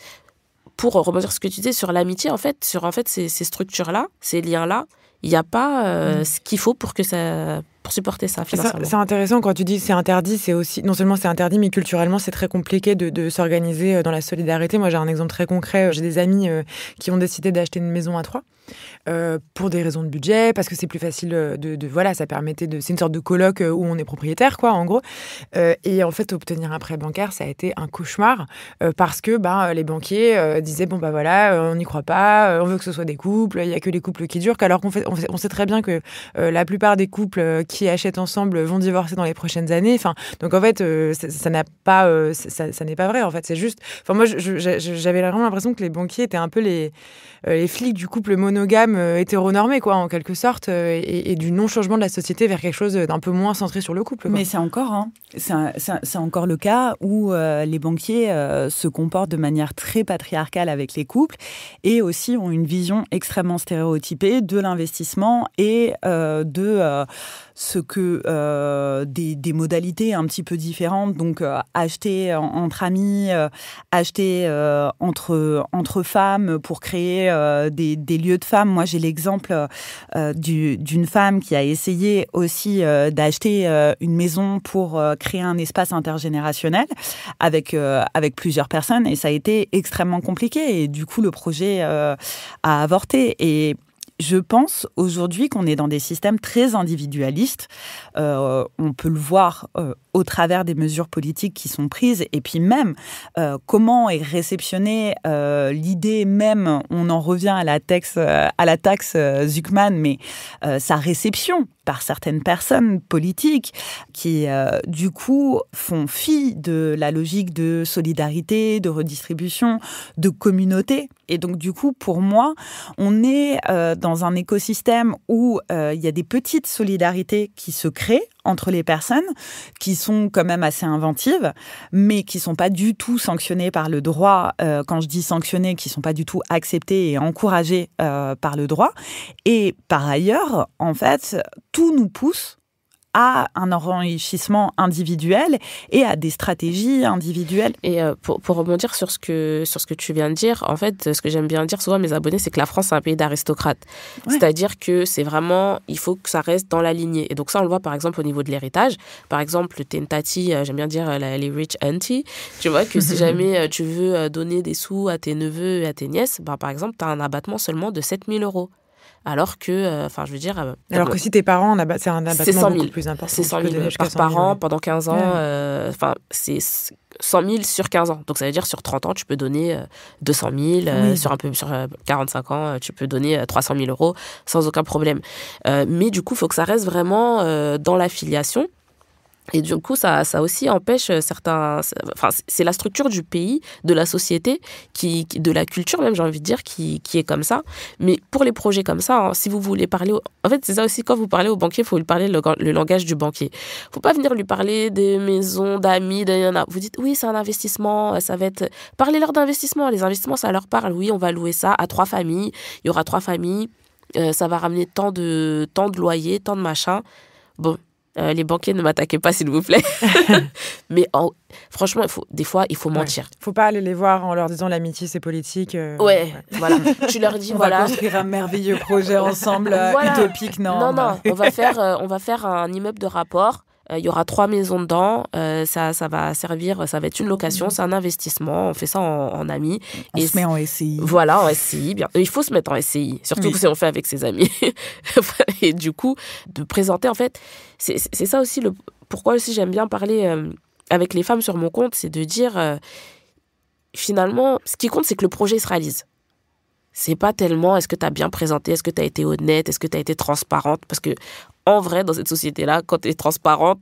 D: pour rebondir sur ce que tu disais sur l'amitié. En fait, ces structures-là, ces liens-là, il n'y a pas ce qu'il faut pour supporter ça financièrement.
B: C'est intéressant quand tu dis c'est interdit, c'est aussi, non seulement c'est interdit, mais culturellement c'est très compliqué de s'organiser dans la solidarité. Moi j'ai un exemple très concret, j'ai des amis qui ont décidé d'acheter une maison à 3 pour des raisons de budget, parce que c'est plus facile voilà, ça permettait c'est une sorte de coloc où on est propriétaire quoi en gros, et en fait obtenir un prêt bancaire ça a été un cauchemar parce que les banquiers disaient voilà, on n'y croit pas, on veut que ce soit des couples, il y a que les couples qui durent, alors on sait très bien que la plupart des couples qui achètent ensemble vont divorcer dans les prochaines années. Donc en fait, ça n'est pas vrai. En fait, c'est juste. Moi, j'avais vraiment l'impression que les banquiers étaient un peu les flics du couple monogame hétéronormé, quoi, en quelque sorte, et du non-changement de la société vers quelque chose d'un peu moins centré sur le couple. Quoi.
C: Mais c'est encore, c'est encore le cas où les banquiers se comportent de manière très patriarcale avec les couples et aussi ont une vision extrêmement stéréotypée de l'investissement et de ce que des modalités un petit peu différentes, donc acheter entre amis, acheter entre femmes pour créer des lieux de femmes. Moi, j'ai l'exemple d'une femme qui a essayé aussi d'acheter une maison pour créer un espace intergénérationnel avec plusieurs personnes, et ça a été extrêmement compliqué, et du coup, le projet a avorté. Et je pense aujourd'hui qu'on est dans des systèmes très individualistes. On peut le voir au travers des mesures politiques qui sont prises, et puis même comment est réceptionnée l'idée même, on en revient à la taxe Zuckman, mais sa réception par certaines personnes politiques qui, du coup, font fi de la logique de solidarité, de redistribution, de communauté. Et donc, du coup, pour moi, on est dans un écosystème où il y a des petites solidarités qui se créent entre les personnes, qui sont quand même assez inventives, mais qui ne sont pas du tout sanctionnées par le droit. Quand je dis sanctionnées, qui ne sont pas du tout acceptées et encouragées par le droit. Et par ailleurs, en fait, tout nous pousse à un enrichissement individuel et à des stratégies individuelles.
D: Et pour rebondir sur ce que tu viens de dire, en fait, ce que j'aime bien dire souvent à mes abonnés, c'est que la France, c'est un pays d'aristocrates. Ouais. C'est-à-dire que c'est vraiment, il faut que ça reste dans la lignée. Et donc ça, on le voit par exemple au niveau de l'héritage. Par exemple, t'es une tati, j'aime bien dire les rich auntie. Tu vois que si jamais tu veux donner des sous à tes neveux et à tes nièces, par exemple, t'as un abattement seulement de 7 000 €. alors que, je veux dire...
B: alors que si tes parents, c'est un abattement beaucoup plus important.
D: C'est 100 000 par parent pendant 15 ans. C'est 100 000 sur 15 ans. Donc, ça veut dire sur 30 ans, tu peux donner 200 000. Sur 45 ans, tu peux donner 300 000 euros sans aucun problème. Mais du coup, il faut que ça reste vraiment dans l'affiliation. Et du coup, ça aussi empêche certains... c'est la structure du pays, de la société, de la culture même, j'ai envie de dire, qui est comme ça. Mais pour les projets comme ça, si vous voulez parler... En fait, c'est ça aussi, quand vous parlez au banquier, il faut lui parler le langage du banquier. Il ne faut pas venir lui parler des maisons, d'amis, vous dites, oui, c'est un investissement, ça va être... Parlez-leur d'investissement. Les investissements, ça leur parle. Oui, on va louer ça à 3 familles. Il y aura 3 familles. Ça va ramener tant de loyer, tant de machin. Bon... les banquiers, ne m'attaquez pas, s'il vous plaît. Mais franchement, des fois, il faut mentir.
B: Il ne faut pas aller les voir en leur disant l'amitié, c'est politique.
D: Voilà. Tu leur dis,
C: on va construire un merveilleux projet ensemble, utopique, non.
D: Non, on va faire un immeuble de rapport. Il y aura 3 maisons dedans. Ça va servir, ça va être une location, c'est un investissement. On fait ça en amis.
C: On se met en SCI.
D: Voilà, en SCI. Bien. Il faut se mettre en SCI, surtout si on fait avec ses amis. Et du coup, de présenter, en fait, c'est ça aussi pourquoi aussi j'aime bien parler avec les femmes sur mon compte, c'est de dire, finalement, ce qui compte, c'est que le projet se réalise. C'est pas tellement est-ce que tu as bien présenté, est-ce que tu as été honnête, est-ce que tu as été transparente. Parce que, en vrai, dans cette société-là, quand tu es transparente,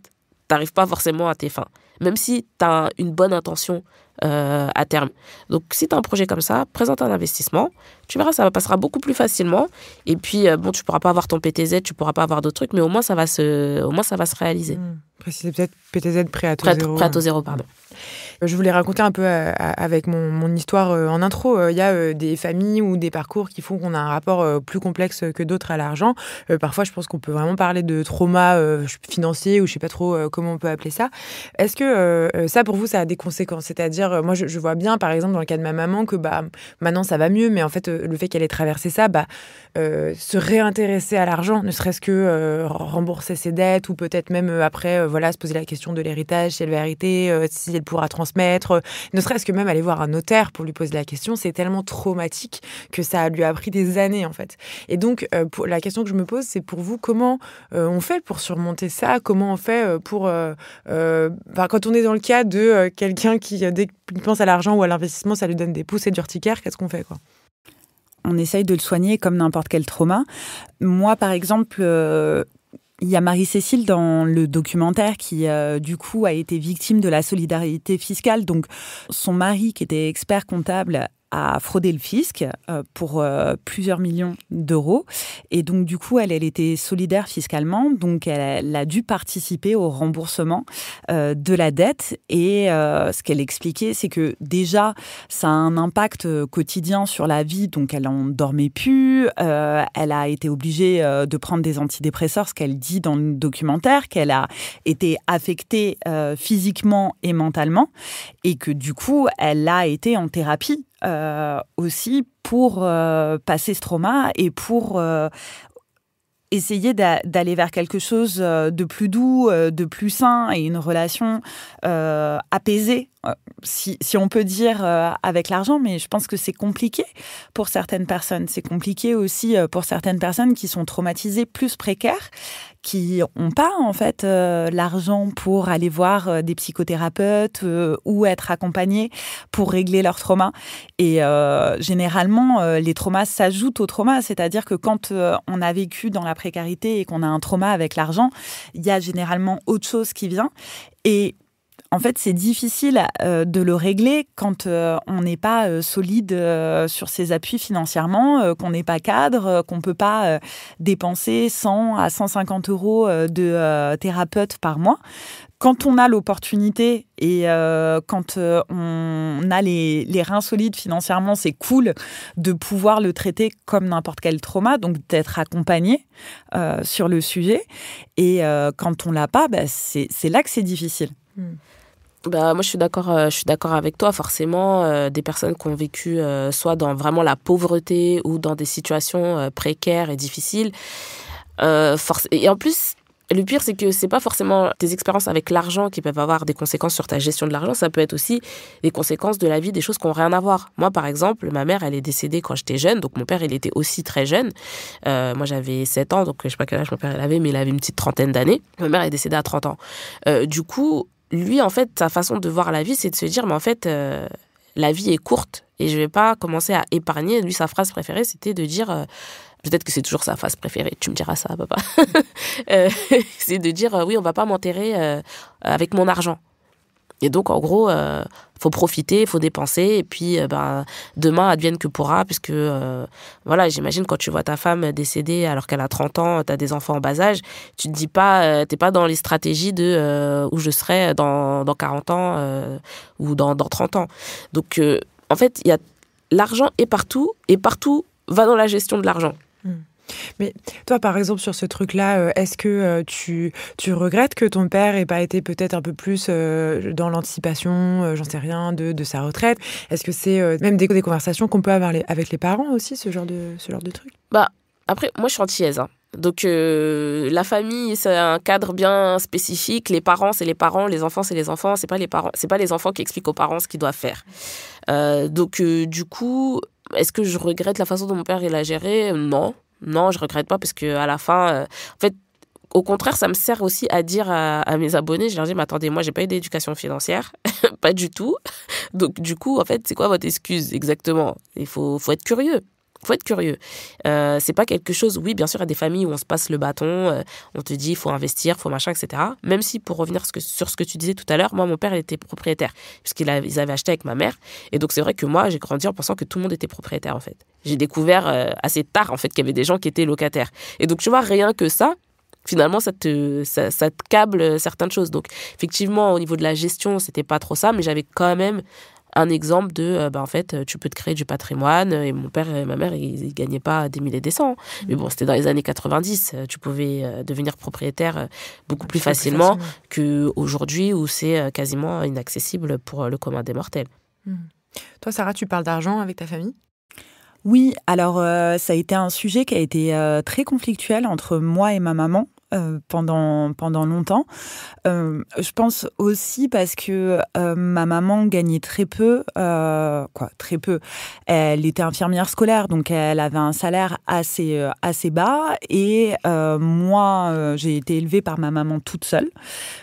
D: tu n'arrives pas forcément à tes fins. Même si tu as une bonne intention à terme. Donc, si tu as un projet comme ça, présente un investissement. Tu verras, ça passera beaucoup plus facilement. Et puis, tu pourras pas avoir ton PTZ, tu pourras pas avoir d'autres trucs, mais au moins, ça va se réaliser.
B: Précisez peut-être PTZ prêt à taux zéro.
D: Prêt à taux zéro, pardon.
B: Je voulais raconter un peu avec mon histoire en intro. Il y a des familles ou des parcours qui font qu'on a un rapport plus complexe que d'autres à l'argent. Parfois, je pense qu'on peut vraiment parler de trauma financier ou je sais pas trop comment on peut appeler ça. Est-ce que ça, pour vous, ça a des conséquences? C'est-à-dire, moi, je vois bien, par exemple, dans le cas de ma maman, que maintenant, ça va mieux, mais en fait, le fait qu'elle ait traversé ça, se réintéresser à l'argent, ne serait-ce que rembourser ses dettes ou peut-être même après, se poser la question de l'héritage, si elle va hériter, si elle pourra transmettre, ne serait-ce que même aller voir un notaire pour lui poser la question, c'est tellement traumatique que ça lui a pris des années en fait. Et donc, la question que je me pose, c'est pour vous, comment on fait pour surmonter ça? Comment on fait pour... quand on est dans le cas de quelqu'un qui, dès qu'il pense à l'argent ou à l'investissement, ça lui donne des poussées d'urticaire, qu'est-ce qu'on fait, quoi?
C: On essaye de le soigner comme n'importe quel trauma. Moi, par exemple... il y a Marie-Cécile dans le documentaire qui, du coup, a été victime de la solidarité fiscale. Donc, son mari, qui était expert comptable, a fraudé le fisc pour plusieurs millions d'euros. Et donc, du coup, elle était solidaire fiscalement. Donc, elle a dû participer au remboursement de la dette. Et ce qu'elle expliquait, c'est que déjà, ça a un impact quotidien sur la vie. Donc, elle n'en dormait plus. Elle a été obligée de prendre des antidépresseurs, ce qu'elle dit dans le documentaire, qu'elle a été affectée physiquement et mentalement. Et que, du coup, elle a été en thérapie aussi pour passer ce trauma et pour essayer d'aller vers quelque chose de plus doux, de plus sain et une relation apaisée, si on peut dire, avec l'argent. Mais je pense que c'est compliqué pour certaines personnes. C'est compliqué aussi pour certaines personnes qui sont traumatisées, plus précaires, qui n'ont pas en fait l'argent pour aller voir des psychothérapeutes ou être accompagnés pour régler leurs traumas. Et généralement, les traumas s'ajoutent aux traumas, c'est-à-dire que quand on a vécu dans la précarité et qu'on a un trauma avec l'argent, il y a généralement autre chose qui vient. Et en fait, c'est difficile de le régler quand on n'est pas solide sur ses appuis financièrement, qu'on n'est pas cadre, qu'on ne peut pas dépenser 100 à 150 euros de thérapeute par mois. Quand on a l'opportunité et quand on a les reins solides financièrement, c'est cool de pouvoir le traiter comme n'importe quel trauma, donc d'être accompagné sur le sujet. Et quand on l'a pas, c'est là que c'est difficile.
D: Moi, je suis d'accord avec toi. Forcément, des personnes qui ont vécu soit dans vraiment la pauvreté ou dans des situations précaires et difficiles. Et en plus, le pire, c'est que c'est pas forcément tes expériences avec l'argent qui peuvent avoir des conséquences sur ta gestion de l'argent. Ça peut être aussi des conséquences de la vie, des choses qui n'ont rien à voir. Moi, par exemple, ma mère, elle est décédée quand j'étais jeune. Donc, mon père, il était aussi très jeune. Moi, j'avais 7 ans. Donc, je sais pas quel âge mon père avait, mais il avait une petite trentaine d'années. Ma mère est décédée à 30 ans. Du coup, lui, en fait, sa façon de voir la vie, c'est de se dire, mais en fait, la vie est courte et je vais pas commencer à épargner. Lui, sa phrase préférée, c'était de dire... peut-être que c'est toujours sa phrase préférée, tu me diras ça, papa. C'est de dire, oui, on va pas m'enterrer avec mon argent. Et donc, en gros, faut profiter, il faut dépenser, et puis demain, advienne que pourra, puisque, voilà, j'imagine quand tu vois ta femme décédée alors qu'elle a 30 ans, tu as des enfants en bas âge, tu te dis pas, t'es pas dans les stratégies de où je serai dans 40 ans ou dans 30 ans. Donc, en fait, il y a l'argent est partout, et partout va dans la gestion de l'argent.
B: Mais toi, par exemple, sur ce truc-là, est-ce que tu regrettes que ton père ait pas été peut-être un peu plus dans l'anticipation, j'en sais rien, de sa retraite? Est-ce que c'est même des conversations qu'on peut avoir avec les parents aussi, ce genre de truc?
D: Après, moi, je suis antillaise, hein. Donc, la famille, c'est un cadre bien spécifique. Les parents, c'est les parents. Les enfants, c'est les enfants. C'est pas les parents, c'est pas les enfants qui expliquent aux parents ce qu'ils doivent faire. Donc, du coup, est-ce que je regrette la façon dont mon père il a géré? Non, je regrette pas parce que à la fin, en fait, au contraire, ça me sert aussi à dire à mes abonnés, je leur dis, mais attendez, moi, j'ai pas eu d'éducation financière, pas du tout. Donc, du coup, en fait, c'est quoi votre excuse exactement? Il faut être curieux. Faut être curieux. C'est pas quelque chose... Oui, bien sûr, il y a des familles où on se passe le bâton, on te dit, il faut investir, il faut machin, etc. Même si, pour revenir sur ce que tu disais tout à l'heure, moi, mon père, il était propriétaire, puisqu'ils avaient acheté avec ma mère. Et donc, c'est vrai que moi, j'ai grandi en pensant que tout le monde était propriétaire, en fait. J'ai découvert assez tard, en fait, qu'il y avait des gens qui étaient locataires. Et donc, tu vois, rien que ça, finalement, ça te câble certaines choses. Donc, effectivement, au niveau de la gestion, c'était pas trop ça, mais j'avais quand même un exemple de, en fait, tu peux te créer du patrimoine. Et mon père et ma mère, ils gagnaient pas des milliers et des cents. Mais bon, c'était dans les années 90. Tu pouvais devenir propriétaire beaucoup plus facilement qu'aujourd'hui où c'est quasiment inaccessible pour le commun des mortels.
B: Toi, Sarah, tu parles d'argent avec ta famille ?
C: Oui, alors ça a été un sujet qui a été très conflictuel entre moi et ma maman. Pendant longtemps. Je pense aussi parce que ma maman gagnait très peu, très peu. Elle était infirmière scolaire, donc elle avait un salaire assez bas. Et moi, j'ai été élevée par ma maman toute seule,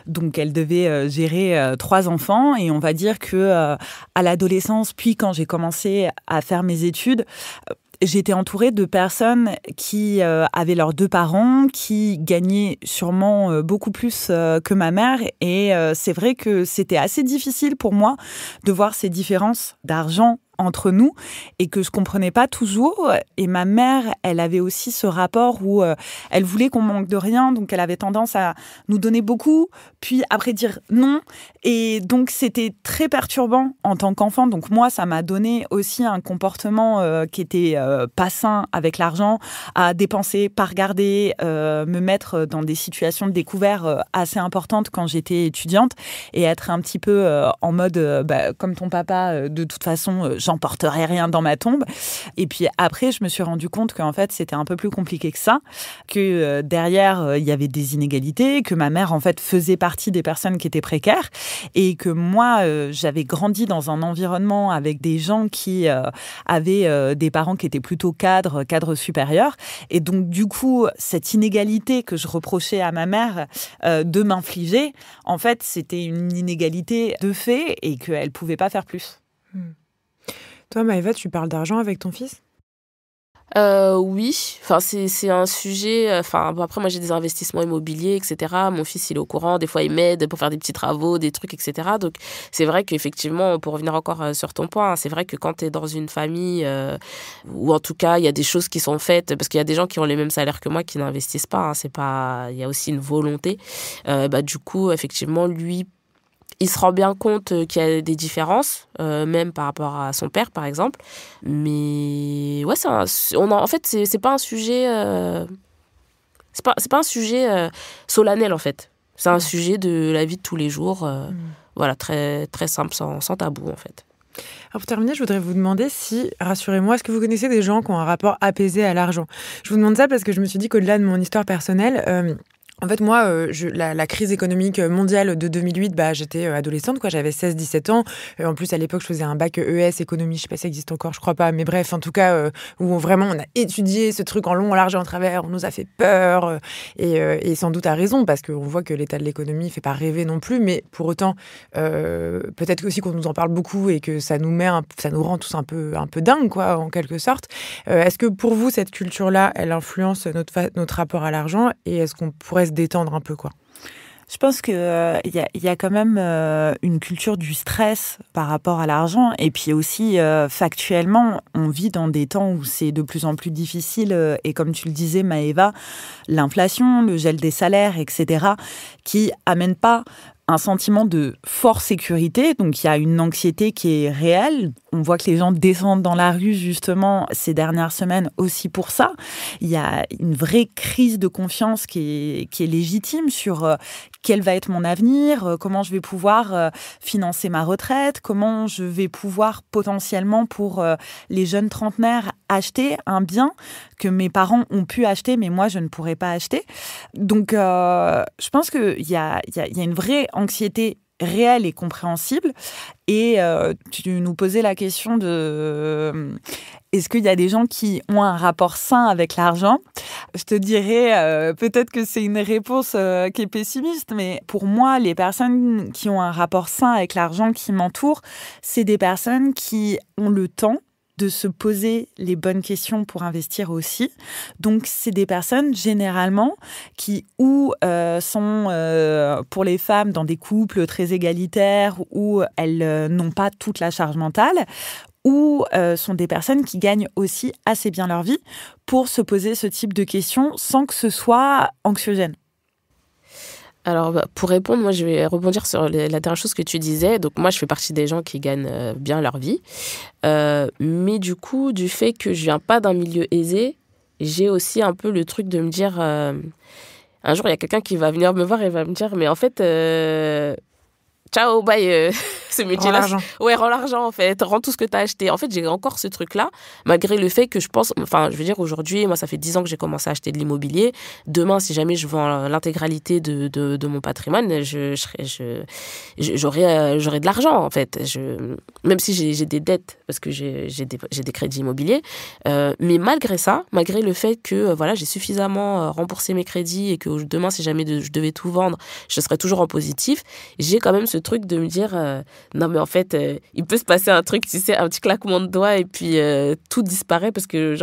C: donc elle devait gérer 3 enfants. Et on va dire que à l'adolescence, puis quand j'ai commencé à faire mes études, j'étais entourée de personnes qui avaient leurs 2 parents, qui gagnaient sûrement beaucoup plus que ma mère. Et c'est vrai que c'était assez difficile pour moi de voir ces différences d'argent entre nous et que je comprenais pas toujours. Et ma mère, elle avait aussi ce rapport où elle voulait qu'on manque de rien, donc elle avait tendance à nous donner beaucoup, puis après dire non. Et donc c'était très perturbant en tant qu'enfant. Donc moi, ça m'a donné aussi un comportement qui était pas sain avec l'argent, à dépenser, pas regarder, me mettre dans des situations de découvert assez importantes quand j'étais étudiante et être un petit peu en mode comme ton papa, de toute façon, j'emporterai rien dans ma tombe. Et puis après, je me suis rendu compte qu'en fait, c'était un peu plus compliqué que ça, que derrière, il y avait des inégalités, que ma mère, en fait, faisait partie des personnes qui étaient précaires et que moi, j'avais grandi dans un environnement avec des gens qui avaient des parents qui étaient plutôt cadres supérieurs. Et donc, du coup, cette inégalité que je reprochais à ma mère de m'infliger, en fait, c'était une inégalité de fait et qu'elle ne pouvait pas faire plus.
B: Toi, Maëva, tu parles d'argent avec ton fils ?
D: Oui, enfin c'est un sujet. Après moi j'ai des investissements immobiliers, etc. Mon fils il est au courant. Des fois il m'aide pour faire des petits travaux, des trucs, etc. Donc c'est vrai qu'effectivement, pour revenir encore sur ton point, c'est vrai que quand tu es dans une famille ou en tout cas il y a des choses qui sont faites, parce qu'il y a des gens qui ont les mêmes salaires que moi qui n'investissent pas. C'est pas, il y a aussi une volonté. Du coup effectivement lui, il se rend bien compte qu'il y a des différences, même par rapport à son père, par exemple. Mais ouais, en fait, c'est pas un sujet, c'est pas un sujet solennel en fait. C'est un sujet de la vie de tous les jours, voilà, très très simple, sans tabou en fait.
B: Alors pour terminer, je voudrais vous demander si, rassurez-moi, est-ce que vous connaissez des gens qui ont un rapport apaisé à l'argent ? Je vous demande ça parce que je me suis dit qu'au-delà de mon histoire personnelle, En fait, moi, la crise économique mondiale de 2008, j'étais adolescente, quoi. J'avais 16-17 ans. En plus, à l'époque, je faisais un bac ES, économie. Je sais pas si ça existe encore, je crois pas. Mais bref, en tout cas, où vraiment, on a étudié ce truc en long, en large et en travers. On nous a fait peur. Et sans doute à raison, parce qu'on voit que l'état de l'économie fait pas rêver non plus. Mais pour autant, peut-être aussi qu'on nous en parle beaucoup et que ça nous rend tous un peu dingues, quoi, en quelque sorte. Est-ce que pour vous, cette culture-là, elle influence notre rapport à l'argent? Et est-ce qu'on pourrait se détendre un peu, quoi?
C: Je pense qu'il y a quand même une culture du stress par rapport à l'argent. Et puis aussi, factuellement, on vit dans des temps où c'est de plus en plus difficile. Et comme tu le disais, Maëva, l'inflation, le gel des salaires, etc., qui amènent pas un sentiment de forte sécurité. Donc, il y a une anxiété qui est réelle. On voit que les gens descendent dans la rue, justement, ces dernières semaines aussi pour ça. Il y a une vraie crise de confiance qui est légitime sur quel va être mon avenir, comment je vais pouvoir financer ma retraite, comment je vais pouvoir potentiellement, pour les jeunes trentenaires, acheter un bien que mes parents ont pu acheter, mais moi, je ne pourrais pas acheter. Donc, je pense qu'il y a une vraie anxiété réelle et compréhensible. Et tu nous posais la question de est-ce qu'il y a des gens qui ont un rapport sain avec l'argent? Je te dirais peut-être que c'est une réponse qui est pessimiste, mais pour moi, les personnes qui ont un rapport sain avec l'argent qui m'entourent, c'est des personnes qui ont le temps de se poser les bonnes questions pour investir aussi. Donc, c'est des personnes, généralement, qui sont, pour les femmes, dans des couples très égalitaires où elles n'ont pas toute la charge mentale, ou sont des personnes qui gagnent aussi assez bien leur vie pour se poser ce type de questions sans que ce soit anxiogène.
D: Alors, pour répondre, moi, je vais rebondir sur la dernière chose que tu disais. Donc, moi, je fais partie des gens qui gagnent bien leur vie. Mais du coup, du fait que je viens pas d'un milieu aisé, j'ai aussi un peu le truc de me dire... un jour, il y a quelqu'un qui va venir me voir et va me dire, mais en fait... ciao, bye, ce métier-là. Rends l'argent, en fait. Rends tout ce que tu as acheté. En fait, j'ai encore ce truc-là, malgré le fait que je pense... Enfin, je veux dire, aujourd'hui, moi, ça fait 10 ans que j'ai commencé à acheter de l'immobilier. Demain, si jamais je vends l'intégralité de mon patrimoine, j'aurai de l'argent, en fait. Même si j'ai des dettes, parce que j'ai des crédits immobiliers. Mais malgré ça, malgré le fait que j'ai suffisamment remboursé mes crédits et que demain, si jamais je devais tout vendre, je serais toujours en positif, j'ai quand même ce truc de me dire non mais en fait il peut se passer un truc, tu sais, un petit claquement de doigts et puis tout disparaît parce que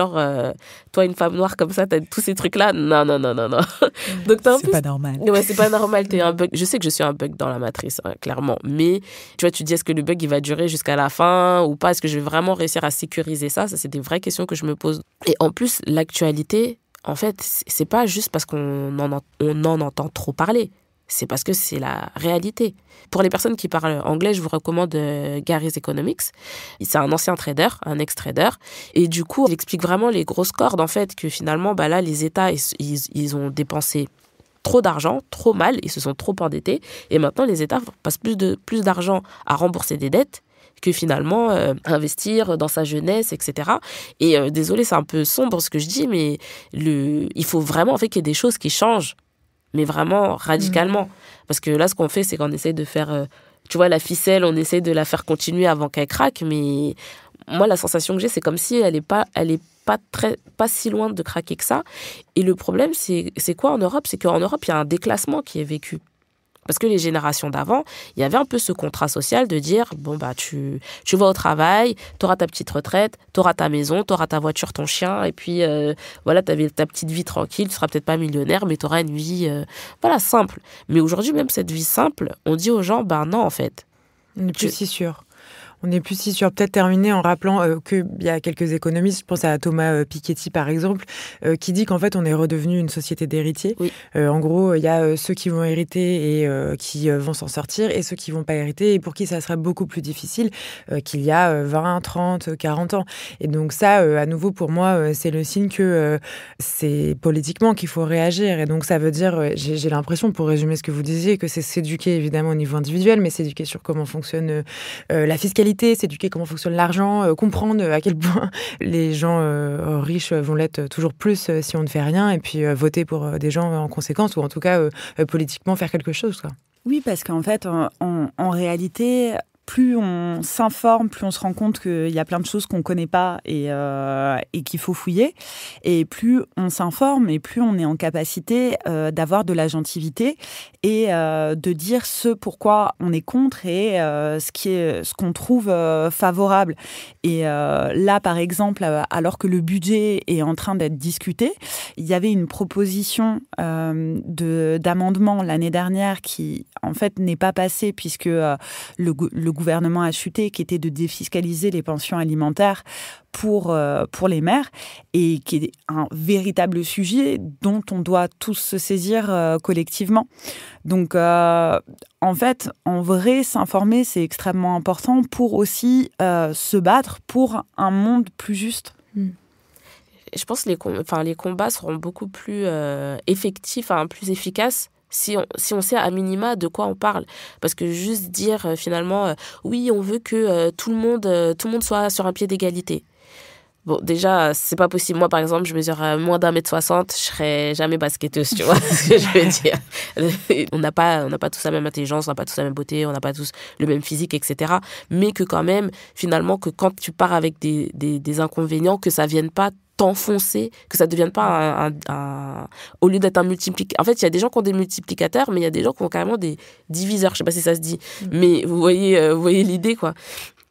D: toi une femme noire comme ça t'as tous ces trucs là, non. Donc
C: c'est pas normal.
D: Ouais, c'est pas normal, t'es un bug. Je sais que je suis un bug dans la matrice, clairement, mais tu vois, tu dis est-ce que le bug il va durer jusqu'à la fin ou pas, est-ce que je vais vraiment réussir à sécuriser ça c'est des vraies questions que je me pose. Et en plus l'actualité, en fait, c'est pas juste parce qu'on en entend trop parler. C'est parce que c'est la réalité. Pour les personnes qui parlent anglais, je vous recommande Gary's Economics. C'est un ancien trader, un ex-trader. Et du coup, il explique vraiment les grosses cordes, en fait, que finalement, là, les États, ils ont dépensé trop d'argent, trop mal, ils se sont trop endettés. Et maintenant, les États passent plus d'argent à rembourser des dettes que finalement investir dans sa jeunesse, etc. Et désolé, c'est un peu sombre ce que je dis, mais il faut vraiment en fait qu'il y ait des choses qui changent, mais vraiment radicalement. Parce que là, ce qu'on fait, c'est qu'on essaye de faire, tu vois, la ficelle, on essaye de la faire continuer avant qu'elle craque, mais moi, la sensation que j'ai, c'est comme si elle est pas si loin de craquer que ça. Et le problème, c'est quoi en Europe? C'est qu'en Europe, il y a un déclassement qui est vécu. Parce que les générations d'avant, il y avait un peu ce contrat social de dire, tu vas au travail, tu auras ta petite retraite, tu auras ta maison, tu auras ta voiture, ton chien, et puis tu avais ta petite vie tranquille, tu seras peut-être pas millionnaire, mais tu auras une vie simple. Mais aujourd'hui, même cette vie simple, on dit aux gens, non, en fait.
B: On n'est plus si sûr. On n'est plus si sûr. Peut-être terminer en rappelant qu'il y a quelques économistes, je pense à Thomas Piketty par exemple, qui dit qu'en fait on est redevenu une société d'héritiers.
D: Oui.
B: En gros, il y a ceux qui vont hériter et qui vont s'en sortir et ceux qui vont pas hériter et pour qui ça serait beaucoup plus difficile qu'il y a 20, 30, 40 ans. Et donc ça, à nouveau pour moi, c'est le signe que c'est politiquement qu'il faut réagir. Et donc ça veut dire, j'ai l'impression, pour résumer ce que vous disiez, que c'est s'éduquer évidemment au niveau individuel, mais s'éduquer sur comment fonctionne la fiscalité, l'égalité, s'éduquer comment fonctionne l'argent, comprendre à quel point les gens riches vont l'être toujours plus si on ne fait rien, et puis voter pour des gens en conséquence, ou en tout cas politiquement faire quelque chose, quoi.
C: Oui, parce qu'en fait, en réalité, plus on s'informe, plus on se rend compte qu'il y a plein de choses qu'on ne connaît pas et qu'il faut fouiller. Et plus on s'informe et plus on est en capacité d'avoir de l'agentivité et de dire ce pourquoi on est contre et ce qu'on trouve favorable. Et là, par exemple, alors que le budget est en train d'être discuté, il y avait une proposition d'amendement l'année dernière qui, en fait, n'est pas passée puisque le gouvernement a chuté, qui était de défiscaliser les pensions alimentaires pour les mères, et qui est un véritable sujet dont on doit tous se saisir collectivement. Donc, en fait, en vrai, s'informer, c'est extrêmement important pour aussi se battre pour un monde plus juste.
D: Je pense que les combats seront beaucoup plus effectifs, plus efficaces, si on sait à minima de quoi on parle. Parce que juste dire finalement, oui, on veut que tout le monde soit sur un pied d'égalité. Bon, déjà, c'est pas possible. Moi, par exemple, je mesure moins d'1m60, je serais jamais basketteuse, tu vois ce que je veux dire. On n'a pas tous la même intelligence, on n'a pas tous la même beauté, on n'a pas tous le même physique, etc. Mais que quand même, finalement, que quand tu pars avec des inconvénients, que ça vienne pas t'enfoncer, que ça ne devienne pas au lieu d'être un multiplicateur. En fait, il y a des gens qui ont des multiplicateurs, mais il y a des gens qui ont carrément des diviseurs. Je ne sais pas si ça se dit, mais vous voyez l'idée, quoi.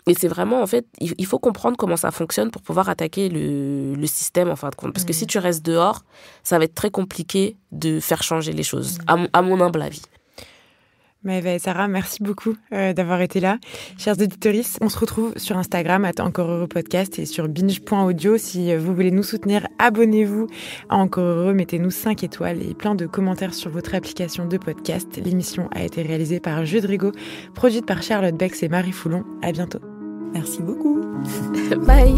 D: Et c'est vraiment, en fait, il faut comprendre comment ça fonctionne pour pouvoir attaquer le système, en fin de compte. Parce que si tu restes dehors, ça va être très compliqué de faire changer les choses, à mon humble avis.
B: Maëva et Sarah, merci beaucoup d'avoir été là. Chers auditeurs, on se retrouve sur Instagram @EncoreHeureuxPodcast et sur binge.audio. Si vous voulez nous soutenir, abonnez-vous à Encore Heureux, mettez-nous 5 étoiles et plein de commentaires sur votre application de podcast. L'émission a été réalisée par Judrigo, produite par Charlotte Bex et Marie Foulon. À bientôt.
C: Merci beaucoup.
D: Bye.